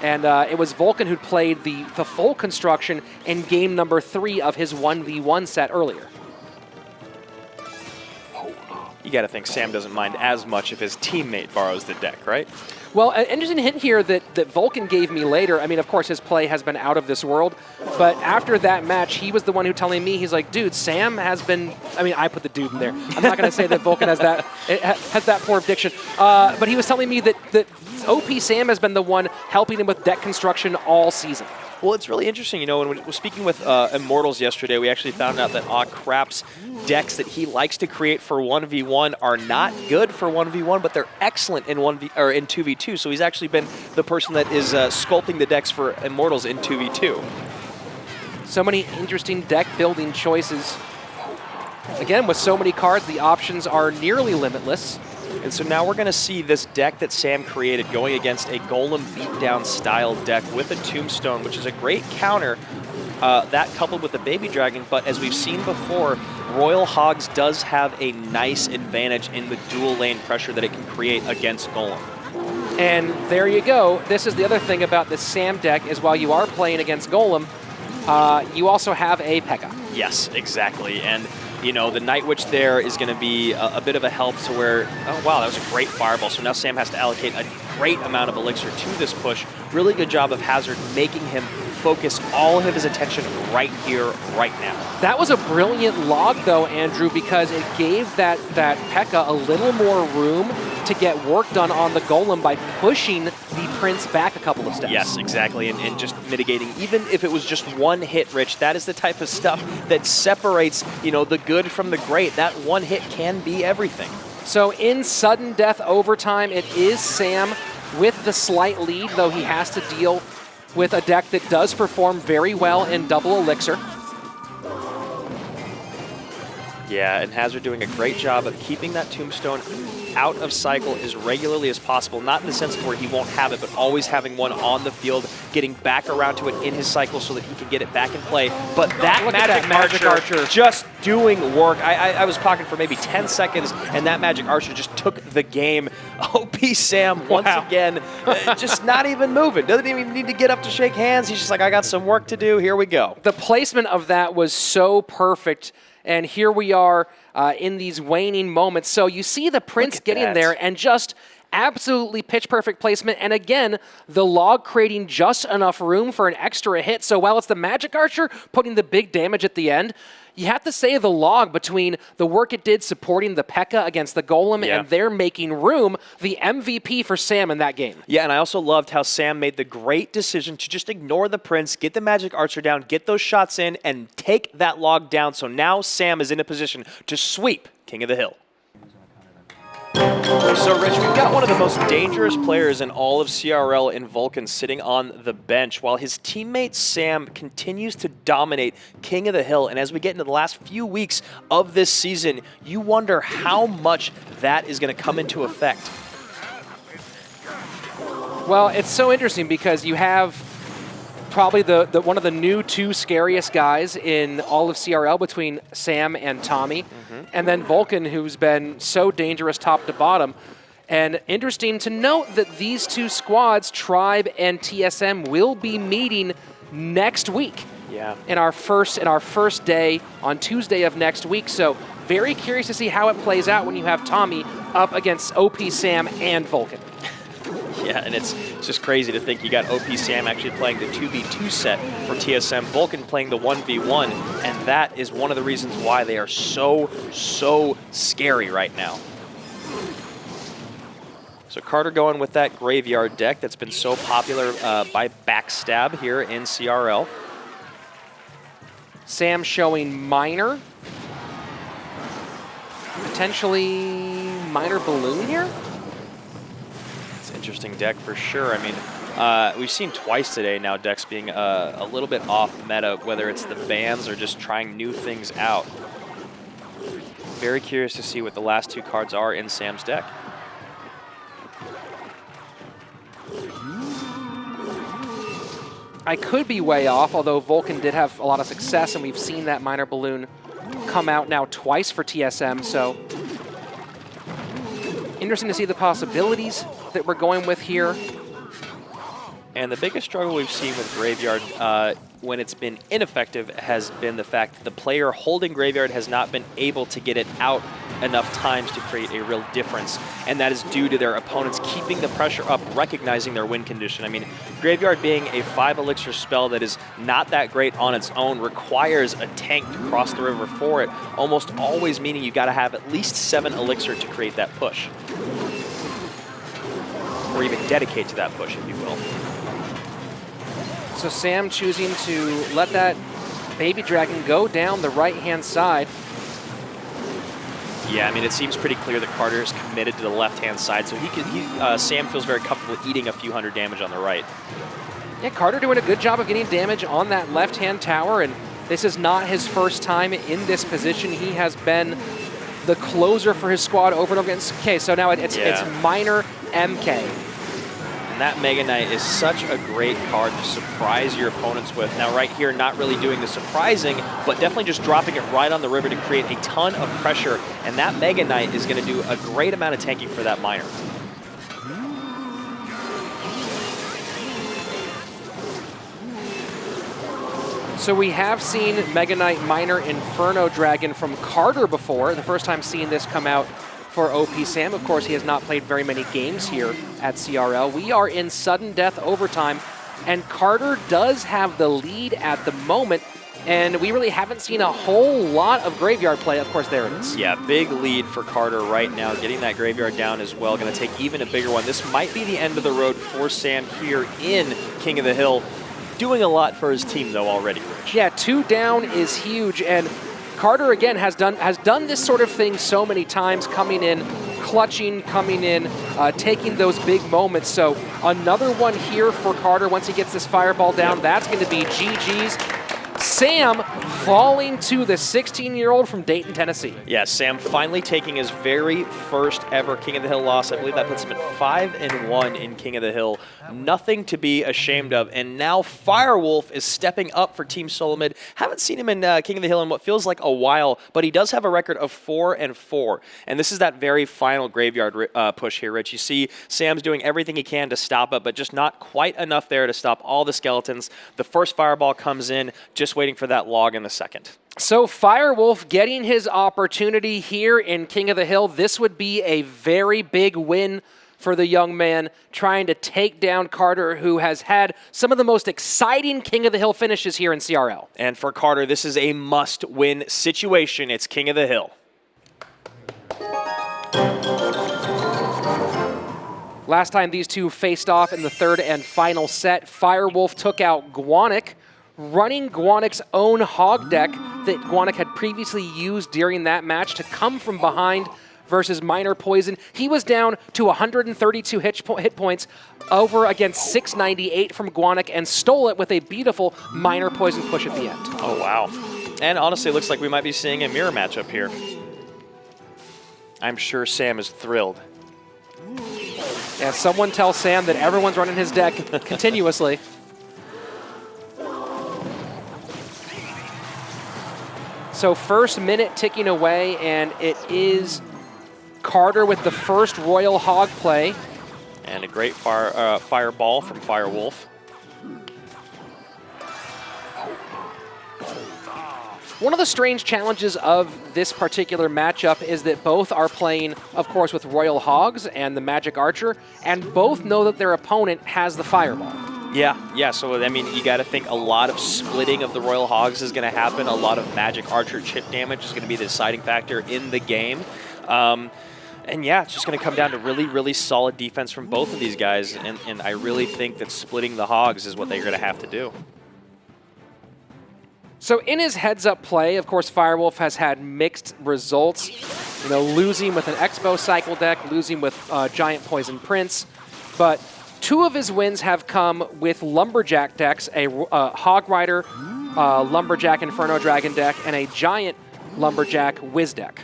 And it was Vulcan who played the full construction in game number 3 of his 1v1 set earlier. You got to think Sam doesn't mind as much if his teammate borrows the deck, right? Well, an interesting hint here that Vulcan gave me later. I mean, of course, his play has been out of this world. But after that match, he was the one who telling me, he's like, dude, Sam has been, I mean, I put the dude in there. I'm not going to say that Vulcan has that poor diction. But he was telling me that OP Sam has been the one helping him with deck construction all season. Well, it's really interesting, you know, when we were speaking with Immortals yesterday, we actually found out that Crap's decks that he likes to create for 1v1 are not good for 1v1, but they're excellent in 2v2. So he's actually been the person that is sculpting the decks for Immortals in 2v2. So many interesting deck building choices. Again, with so many cards, the options are nearly limitless. And so now we're going to see this deck that Sam created going against a Golem beatdown style deck with a Tombstone, which is a great counter, that coupled with the Baby Dragon. But as we've seen before, Royal Hogs does have a nice advantage in the dual lane pressure that it can create against Golem. And there you go. This is the other thing about the Sam deck is while you are playing against Golem, you also have a P.E.K.K.A. Yes, exactly. And you know, the Night Witch there is going to be a bit of a help to where, oh wow, that was a great fireball. So now Sam has to allocate a great amount of elixir to this push. Really good job of Hazard making him focus all of his attention right here, right now. That was a brilliant log, though, Andrew, because it gave that P.E.K.K.A. a little more room to get work done on the Golem by pushing the Prince back a couple of steps. Yes, exactly, and just mitigating. Even if it was just one hit, Rich, that is the type of stuff that separates, you know, the good from the great. That one hit can be everything. So in sudden death overtime, it is Sam with the slight lead, though he has to deal with a deck that does perform very well in double elixir. Yeah, and Hazard doing a great job of keeping that Tombstone out of cycle as regularly as possible. Not in the sense of where he won't have it, but always having one on the field, getting back around to it in his cycle so that he can get it back in play. But that Magic Archer just doing work. I was talking for maybe 10 seconds, and that Magic Archer just took the game. OP Sam, once again, just not even moving. Doesn't even need to get up to shake hands. He's just like, I got some work to do. Here we go. The placement of that was so perfect. And here we are in these waning moments. So you see the Prince getting there and just absolutely pitch-perfect placement. And again, the log creating just enough room for an extra hit. So while it's the Magic Archer putting the big damage at the end, you have to say the log between the work it did supporting the P.E.K.K.A. against the Golem and they're making room, the MVP for Sam in that game. Yeah, and I also loved how Sam made the great decision to just ignore the Prince, get the Magic Archer down, get those shots in, and take that log down. So now Sam is in a position to sweep King of the Hill. So, Rich, we've got one of the most dangerous players in all of CRL in Vulcan sitting on the bench, while his teammate Sam continues to dominate King of the Hill. And as we get into the last few weeks of this season, you wonder how much that is going to come into effect. Well, it's so interesting because you have probably the one of the new two scariest guys in all of CRL between Sam and Tommy, and then Vulcan, who's been so dangerous top to bottom. And interesting to note that these two squads, Tribe and TSM, will be meeting next week in our first day on Tuesday of next week. So very curious to see how it plays out when you have Tommy up against OP Sam and Vulcan. Yeah, and it's just crazy to think you got OP Sam actually playing the 2v2 set for TSM, Vulcan playing the 1v1, and that is one of the reasons why they are so scary right now. So Carter going with that Graveyard deck that's been so popular by Backstab here in CRL. Sam showing Miner. Potentially Miner Balloon here? It's an interesting deck for sure. I mean, we've seen twice today now decks being a little bit off meta, whether it's the bans or just trying new things out. Very curious to see what the last two cards are in Sam's deck. I could be way off, although Vulcan did have a lot of success, and we've seen that Miner Balloon come out now twice for TSM, so interesting to see the possibilities that we're going with here. And the biggest struggle we've seen with Graveyard when it's been ineffective has been the fact that the player holding Graveyard has not been able to get it out enough times to create a real difference. And that is due to their opponents keeping the pressure up, recognizing their win condition. I mean, Graveyard being a 5 elixir spell that is not that great on its own requires a tank to cross the river for it, almost always meaning you gotta have at least 7 elixir to create that push. Or even dedicate to that push, if you will. So Sam choosing to let that Baby Dragon go down the right-hand side. Yeah, I mean, it seems pretty clear that Carter is committed to the left-hand side, so Sam feels very comfortable eating a few hundred damage on the right. Yeah, Carter doing a good job of getting damage on that left-hand tower, and this is not his first time in this position. He has been the closer for his squad over and over again. Okay, so now it's Miner MK. That Mega Knight is such a great card to surprise your opponents with. Now right here, not really doing the surprising, but definitely just dropping it right on the river to create a ton of pressure. And that Mega Knight is going to do a great amount of tanking for that Miner. So we have seen Mega Knight Miner Inferno Dragon from Carter before. The first time seeing this come out for OP Sam. Of course, he has not played very many games here at CRL. We are in sudden death overtime, and Carter does have the lead at the moment, and we really haven't seen a whole lot of Graveyard play. Of course, there it is. Yeah, big lead for Carter right now, getting that Graveyard down as well. Going to take even a bigger one. This might be the end of the road for Sam here in King of the Hill. Doing a lot for his team, though, already, Rich. Yeah, 2 down is huge, and Carter, again, has done this sort of thing so many times, coming in, clutching, coming in, taking those big moments. So another one here for Carter once he gets this fireball down. Yep. That's going to be GG's. Sam falling to the 16-year-old from Dayton, Tennessee. Yeah, Sam finally taking his very first ever King of the Hill loss. I believe that puts him at 5-1 in King of the Hill. Nothing to be ashamed of. And now Firewolf is stepping up for Team Solomid. Haven't seen him in King of the Hill in what feels like a while, but he does have a record of 4-4. And this is that very final Graveyard push here, Rich. You see Sam's doing everything he can to stop it, but just not quite enough there to stop all the skeletons. The first fireball comes in, just waiting for that log in the second. So Firewolf getting his opportunity here in King of the Hill. This would be a very big win for the young man, trying to take down Carter, who has had some of the most exciting King of the Hill finishes here in CRL. And for Carter, this is a must-win situation. It's King of the Hill. Last time these two faced off in the third and final set, Firewolf took out Guanic, running Guanic's own hog deck that Guanic had previously used during that match to come from behind versus Miner Poison. He was down to 132 hit points over against 698 from Guanic and stole it with a beautiful Miner Poison push at the end. Oh, wow. And honestly, it looks like we might be seeing a mirror matchup here. I'm sure Sam is thrilled. Yeah, someone tell Sam that everyone's running his deck continuously. So first minute ticking away, and it is Carter with the first Royal Hog play. And a great fireball from Firewolf. One of the strange challenges of this particular matchup is that both are playing, of course, with Royal Hogs and the Magic Archer, and both know that their opponent has the Fireball. Yeah, so I mean, you got to think a lot of splitting of the Royal Hogs is going to happen. A lot of Magic Archer chip damage is going to be the deciding factor in the game. And yeah, it's just going to come down to really, really solid defense from both of these guys, and I really think that splitting the Hogs is what they're going to have to do. So in his heads-up play, of course, Firewolf has had mixed results. You know, losing with an Expo Cycle deck, losing with Giant Poison Prince, but 2 of his wins have come with Lumberjack decks, a Hog Rider, Lumberjack Inferno Dragon deck, and a Giant Lumberjack Wiz deck.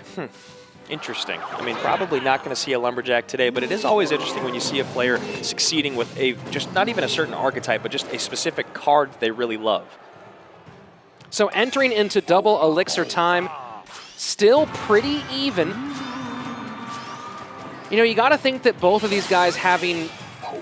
Interesting. I mean, probably not going to see a Lumberjack today, but it is always interesting when you see a player succeeding with a, just not even a certain archetype, but just a specific card they really love. So entering into double elixir time, still pretty even. You know, you got to think that both of these guys having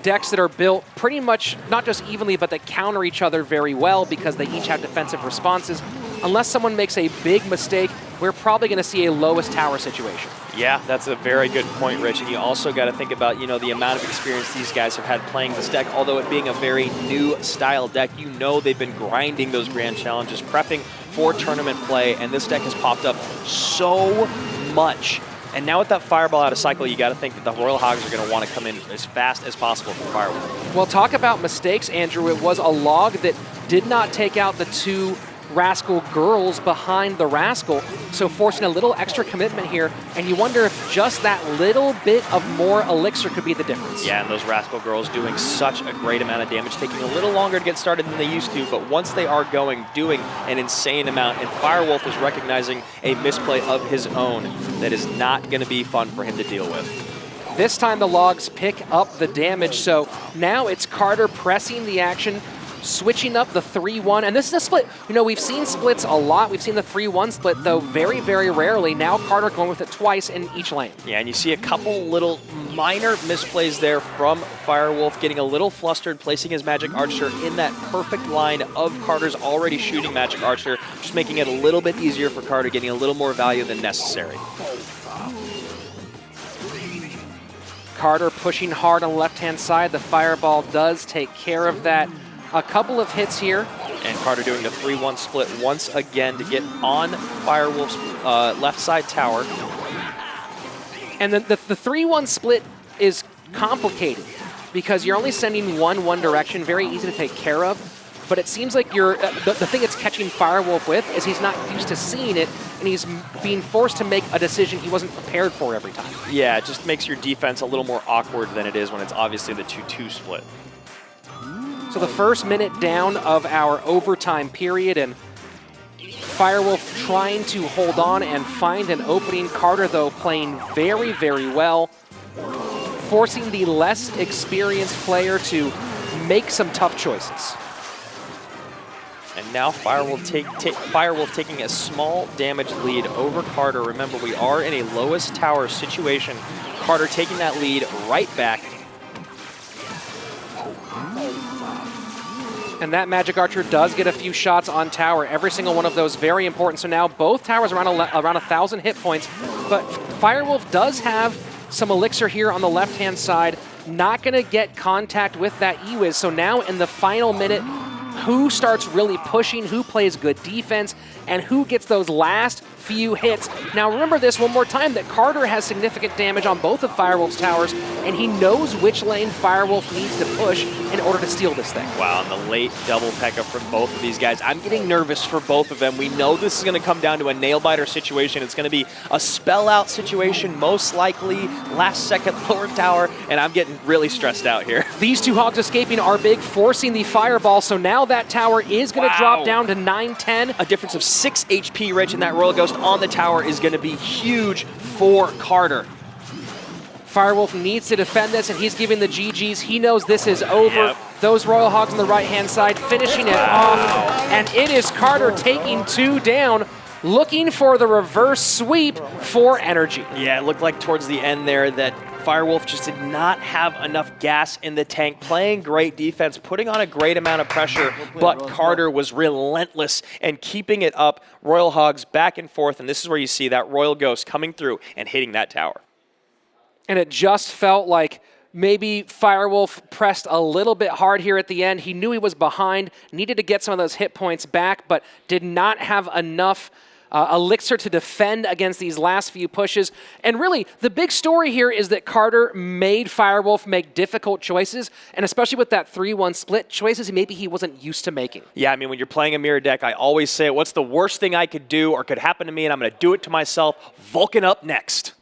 decks that are built pretty much, not just evenly, but that counter each other very well because they each have defensive responses. Unless someone makes a big mistake, we're probably going to see a lowest tower situation. Yeah, that's a very good point, Rich. And you also got to think about, you know, the amount of experience these guys have had playing this deck. Although it being a very new style deck, you know they've been grinding those grand challenges, prepping for tournament play, and this deck has popped up so much. And now with that Fireball out of cycle, you got to think that the Royal Hogs are going to want to come in as fast as possible for Fireball. Well, talk about mistakes, Andrew. It was a log that did not take out the 2 Rascal girls behind the Rascal, so forcing a little extra commitment here, and you wonder if just that little bit of more elixir could be the difference. Yeah, and those Rascal girls doing such a great amount of damage, taking a little longer to get started than they used to, but once they are going, doing an insane amount, and Firewolf is recognizing a misplay of his own that is not going to be fun for him to deal with. This time the logs pick up the damage, so now it's Carter pressing the action, switching up the 3-1, and this is a split. You know, we've seen splits a lot. We've seen the 3-1 split, though, very, very rarely. Now Carter going with it twice in each lane. Yeah, and you see a couple little minor misplays there from Firewolf, getting a little flustered, placing his Magic Archer in that perfect line of Carter's already shooting Magic Archer, just making it a little bit easier for Carter, getting a little more value than necessary. Carter pushing hard on the left-hand side. The Fireball does take care of that. A couple of hits here. And Carter doing the 3-1 split once again to get on Firewolf's left side tower. And the 3-1 split is complicated because you're only sending one direction, very easy to take care of. But it seems like you're the thing it's catching Firewolf with is he's not used to seeing it, and he's being forced to make a decision he wasn't prepared for every time. Yeah, it just makes your defense a little more awkward than it is when it's obviously the 2-2 split. So the first minute down of our overtime period, and Firewolf trying to hold on and find an opening. Carter, though, playing very, very well, forcing the less experienced player to make some tough choices. And now Firewolf taking a small damage lead over Carter. Remember, we are in a lowest tower situation. Carter taking that lead right back. And that Magic Archer does get a few shots on tower. Every single one of those very important. So now both towers around 1,000 hit points. But Firewolf does have some elixir here on the left-hand side. Not going to get contact with that E-Wiz. So now in the final minute, who starts really pushing, who plays good defense, and who gets those last few hits. Now remember this one more time, that Carter has significant damage on both of Firewolf's towers, and he knows which lane Firewolf needs to push in order to steal this thing. Wow, and the late double P.E.K.K.A. from both of these guys. I'm getting nervous for both of them. We know this is going to come down to a nail-biter situation. It's going to be a spell-out situation, most likely, last-second lower tower, and I'm getting really stressed out here. These 2 Hogs escaping are big, forcing the Fireball, so now that tower is going to drop down to 910. A difference of 6 HP, Rich, and that Royal Ghost on the tower is going to be huge for Carter. Firewolf needs to defend this, and he's giving the GGs. He knows this is over. Yep. Those Royal Hogs on the right-hand side finishing it off, and it is Carter taking 2 down, looking for the reverse sweep for NRG. Yeah, it looked like towards the end there that Firewolf just did not have enough gas in the tank, playing great defense, putting on a great amount of pressure, but Carter was relentless and keeping it up. Royal Hogs back and forth, and this is where you see that Royal Ghost coming through and hitting that tower. And it just felt like maybe Firewolf pressed a little bit hard here at the end. He knew he was behind, needed to get some of those hit points back, but did not have enough elixir to defend against these last few pushes. And really, the big story here is that Carter made Firewolf make difficult choices, and especially with that 3-1 split, choices maybe he wasn't used to making. Yeah, I mean, when you're playing a mirror deck, I always say, what's the worst thing I could do or could happen to me, and I'm going to do it to myself. Vulcan up next.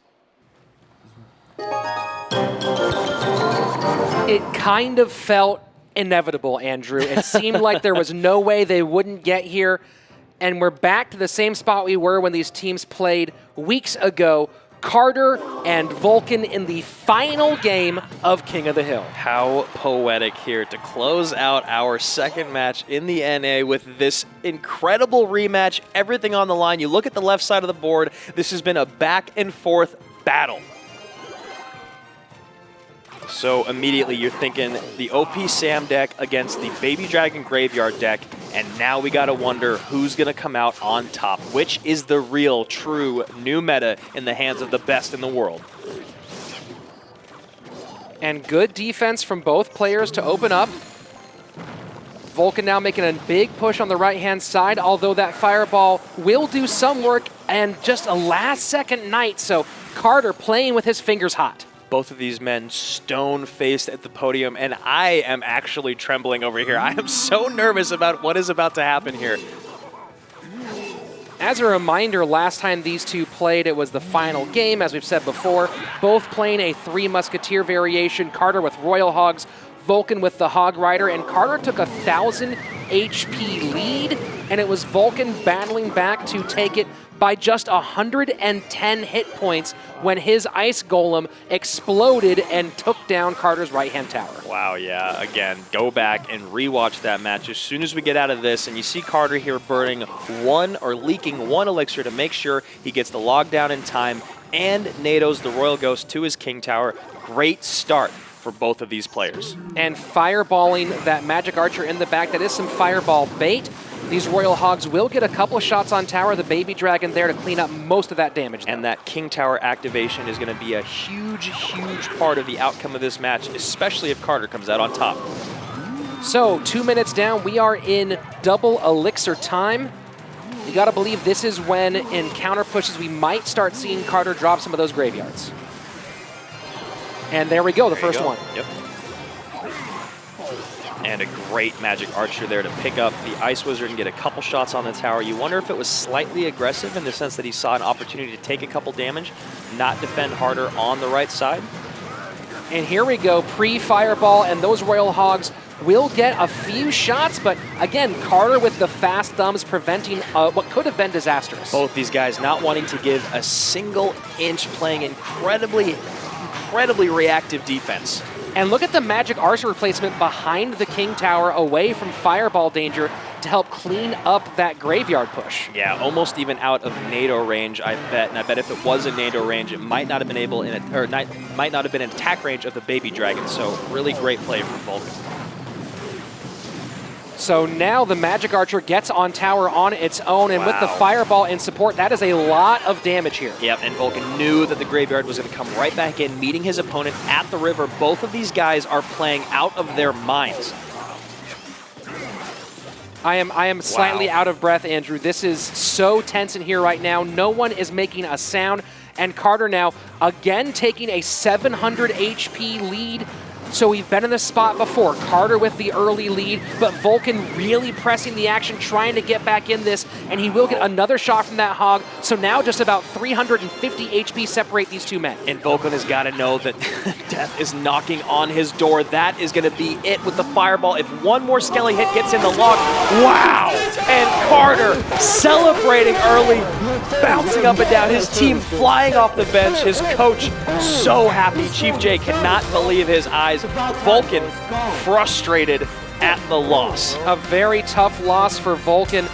It kind of felt inevitable, Andrew. It seemed like there was no way they wouldn't get here. And we're back to the same spot we were when these teams played weeks ago. Carter and Vulcan in the final game of King of the Hill. How poetic here to close out our second match in the NA with this incredible rematch, everything on the line. You look at the left side of the board, this has been a back and forth battle. So immediately you're thinking the OP Sam deck against the Baby Dragon Graveyard deck, and now we gotta wonder who's gonna come out on top. Which is the real, true new meta in the hands of the best in the world? And good defense from both players to open up. Vulcan now making a big push on the right-hand side, although that Fireball will do some work, and just a last-second Knight, so Carter playing with his fingers hot. Both of these men stone-faced at the podium, and I am actually trembling over here. I am so nervous about what is about to happen here. As a reminder, last time these two played, it was the final game, as we've said before. Both playing a 3 Musketeer variation, Carter with Royal Hogs, Vulcan with the Hog Rider, and Carter took a 1,000 HP lead, and it was Vulcan battling back to take it by just 110 hit points when his Ice Golem exploded and took down Carter's right-hand tower. Wow, yeah, again, go back and rewatch that match as soon as we get out of this, and you see Carter here burning leaking one elixir to make sure he gets the lockdown in time, and NATO's the Royal Ghost to his King Tower. Great start for both of these players. And fireballing that Magic Archer in the back, that is some fireball bait. These Royal Hogs will get a couple of shots on tower, the Baby Dragon there to clean up most of that damage. And that King Tower activation is going to be a huge, huge part of the outcome of this match, especially if Carter comes out on top. So 2 minutes down, we are in double elixir time. You got to believe this is when in counter pushes we might start seeing Carter drop some of those graveyards. And there we go, the first one. Yep. And a great Magic Archer there to pick up the Ice Wizard and get a couple shots on the tower. You wonder if it was slightly aggressive in the sense that he saw an opportunity to take a couple damage, not defend harder on the right side. And here we go, pre-Fireball, and those Royal Hogs will get a few shots, but again, Carter with the fast thumbs preventing what could have been disastrous. Both these guys not wanting to give a single inch, playing incredibly reactive defense. And look at the Magic Archer replacement behind the King Tower, away from Fireball danger, to help clean up that graveyard push. Yeah, almost even out of NATO range, I bet. And I bet if it was in NATO range, it might not have been able might not have been in attack range of the Baby Dragon. So really great play from Vulcan. So now the Magic Archer gets on tower on its own, and with the Fireball in support, that is a lot of damage here. Yep, and Vulcan knew that the graveyard was going to come right back in, meeting his opponent at the river. Both of these guys are playing out of their minds. I am slightly out of breath, Andrew. This is so tense in here right now. No one is making a sound, and Carter now again taking a 700 HP lead. So we've been in this spot before. Carter with the early lead, but Vulcan really pressing the action, trying to get back in this, and he will get another shot from that Hog. So now just about 350 HP separate these two men. And Vulcan has got to know that death is knocking on his door. That is going to be it with the Fireball. If one more Skelly hit gets in the log, wow! And Carter celebrating early, bouncing up and down. His team flying off the bench. His coach so happy. Chief J cannot believe his eyes. Vulcan frustrated at the loss. A very tough loss for Vulcan.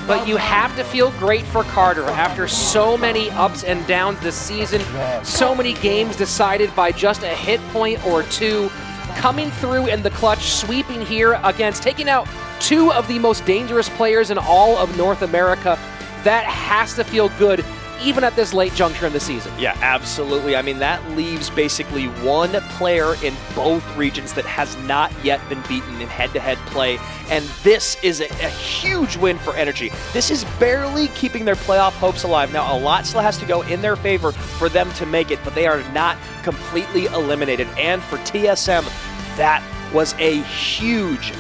But you have to feel great for Carter after so many ups and downs this season, so many games decided by just a hit point or two, coming through in the clutch, sweeping here against taking out two of the most dangerous players in all of North America. That has to feel good, even at this late juncture in the season. Yeah, absolutely. I mean, that leaves basically one player in both regions that has not yet been beaten in head-to-head play, and this is a huge win for NRG. This is barely keeping their playoff hopes alive. Now, a lot still has to go in their favor for them to make it, but they are not completely eliminated. And for TSM, that was a huge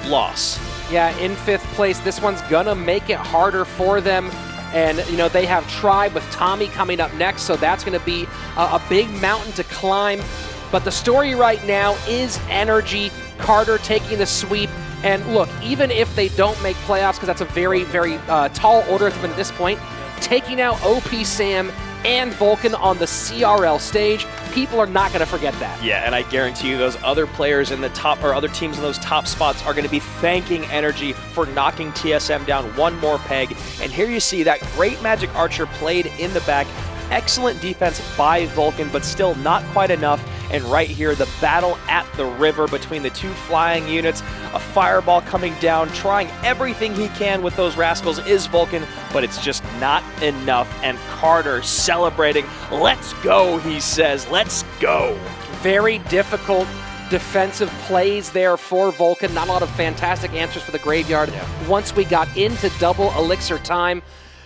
loss. Yeah, in 5th place, this one's gonna make it harder for them. And, you know, they have Tribe with Tommy coming up next, so that's going to be a big mountain to climb. But the story right now is NRG, Carter taking the sweep. And look, even if they don't make playoffs, because that's a very, very tall order at this point, taking out OP Sam and Vulcan on the CRL stage, people are not going to forget that. Yeah, and I guarantee you those other players in the top, or other teams in those top spots, are going to be thanking NRG for knocking TSM down one more peg. And here you see that great Magic Archer played in the back. Excellent defense by Vulcan, but still not quite enough. And right here, the battle at the river between the two flying units. A fireball coming down, trying everything he can with those rascals is Vulcan, but it's just not enough. And Carter celebrating. Let's go, he says. Let's go. Very difficult defensive plays there for Vulcan. Not a lot of fantastic answers for the Graveyard once we got into double elixir time.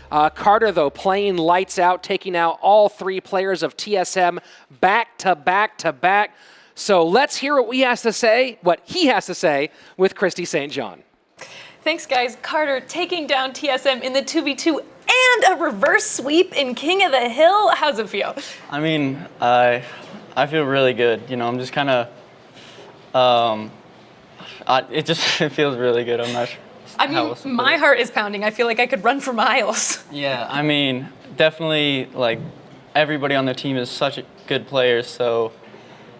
Carter, though, playing lights out, taking out all three players of TSM back to back to back. So let's hear what he has to say with Christy St. John. Thanks, guys. Carter taking down TSM in the 2v2 and a reverse sweep in King of the Hill. How's it feel? I mean, I feel really good. You know, I'm just kind of, it feels really good. I'm not sure. I mean, my heart is pounding. I feel like I could run for miles. Yeah, I mean, definitely, like, everybody on the team is such good players, so,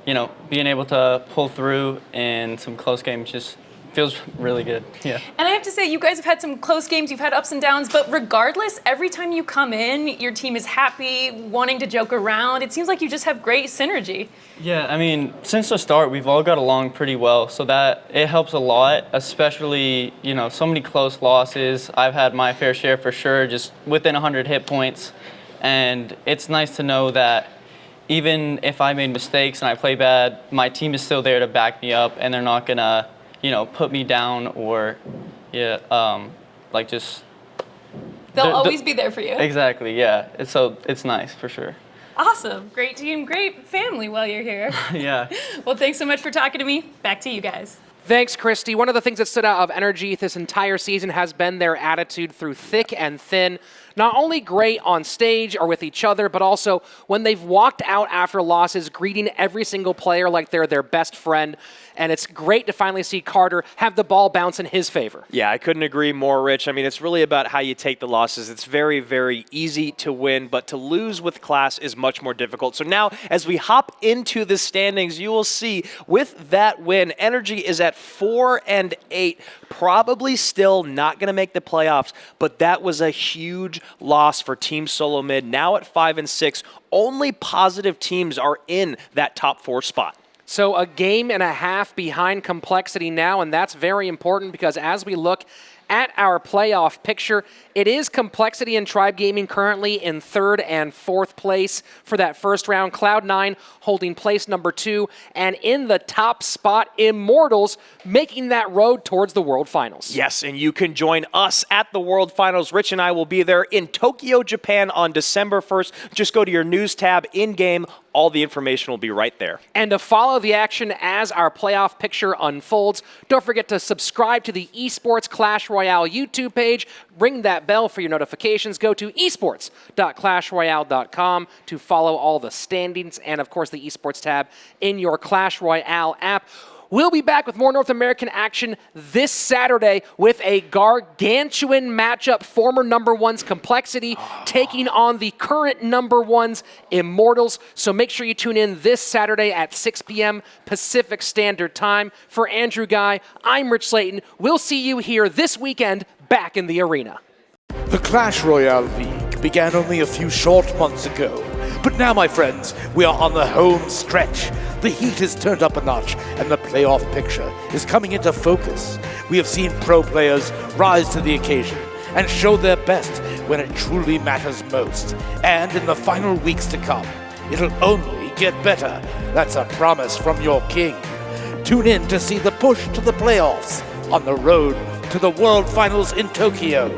you know, being able to pull through in some close games just feels really good. Yeah. And I have to say, you guys have had some close games, you've had ups and downs, but regardless, every time you come in, your team is happy, wanting to joke around. It seems like you just have great synergy. Yeah, I mean, since the start, we've all got along pretty well, so that it helps a lot, especially, you know, so many close losses. I've had my fair share for sure, just within 100 hit points, and it's nice to know that even if I made mistakes and I play bad, my team is still there to back me up, and they're not gonna, you know, put me down or, like just... They'll always be there for you. Exactly, yeah. So it's nice, for sure. Awesome. Great team, great family while you're here. Yeah. Well, thanks so much for talking to me. Back to you guys. Thanks, Christy. One of the things that stood out of NRG this entire season has been their attitude through thick and thin. Not only great on stage or with each other, but also when they've walked out after losses, greeting every single player like they're their best friend. And it's great to finally see Carter have the ball bounce in his favor. Yeah, I couldn't agree more, Rich. I mean, it's really about how you take the losses. It's very, very easy to win, but to lose with class is much more difficult. So now, as we hop into the standings, you will see with that win, NRG is at 4-8, probably still not going to make the playoffs, but that was a huge loss for Team Solomid. Now at 5-6, only positive teams are in that top 4 spot. So a game and a half behind Complexity now, and that's very important because as we look at our playoff picture, it is Complexity and Tribe Gaming currently in 3rd and 4th place for that first round. Cloud9 holding place number 2, and in the top spot, Immortals making that road towards the World Finals. Yes, and you can join us at the World Finals. Rich and I will be there in Tokyo, Japan on December 1st. Just go to your news tab in-game. All the information will be right there. And to follow the action as our playoff picture unfolds, don't forget to subscribe to the Esports Clash Royale YouTube page. Ring that bell for your notifications. Go to esports.clashroyale.com to follow all the standings and, of course, the Esports tab in your Clash Royale app. We'll be back with more North American action this Saturday with a gargantuan matchup. Former number ones Complexity taking on the current number ones Immortals. So make sure you tune in this Saturday at 6 p.m. Pacific Standard Time. For Andrew Guy, I'm Rich Slayton. We'll see you here this weekend back in the arena. The Clash Royale League began only a few short months ago. But now, my friends, we are on the home stretch. The heat is turned up a notch, and the playoff picture is coming into focus. We have seen pro players rise to the occasion and show their best when it truly matters most. And in the final weeks to come, it'll only get better. That's a promise from your king. Tune in to see the push to the playoffs on the road to the World Finals in Tokyo.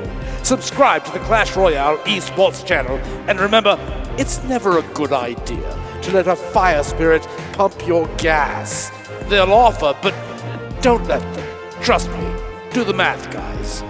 Subscribe to the Clash Royale Esports channel, and remember, it's never a good idea to let a fire spirit pump your gas. They'll offer, but don't let them. Trust me. Do the math, guys.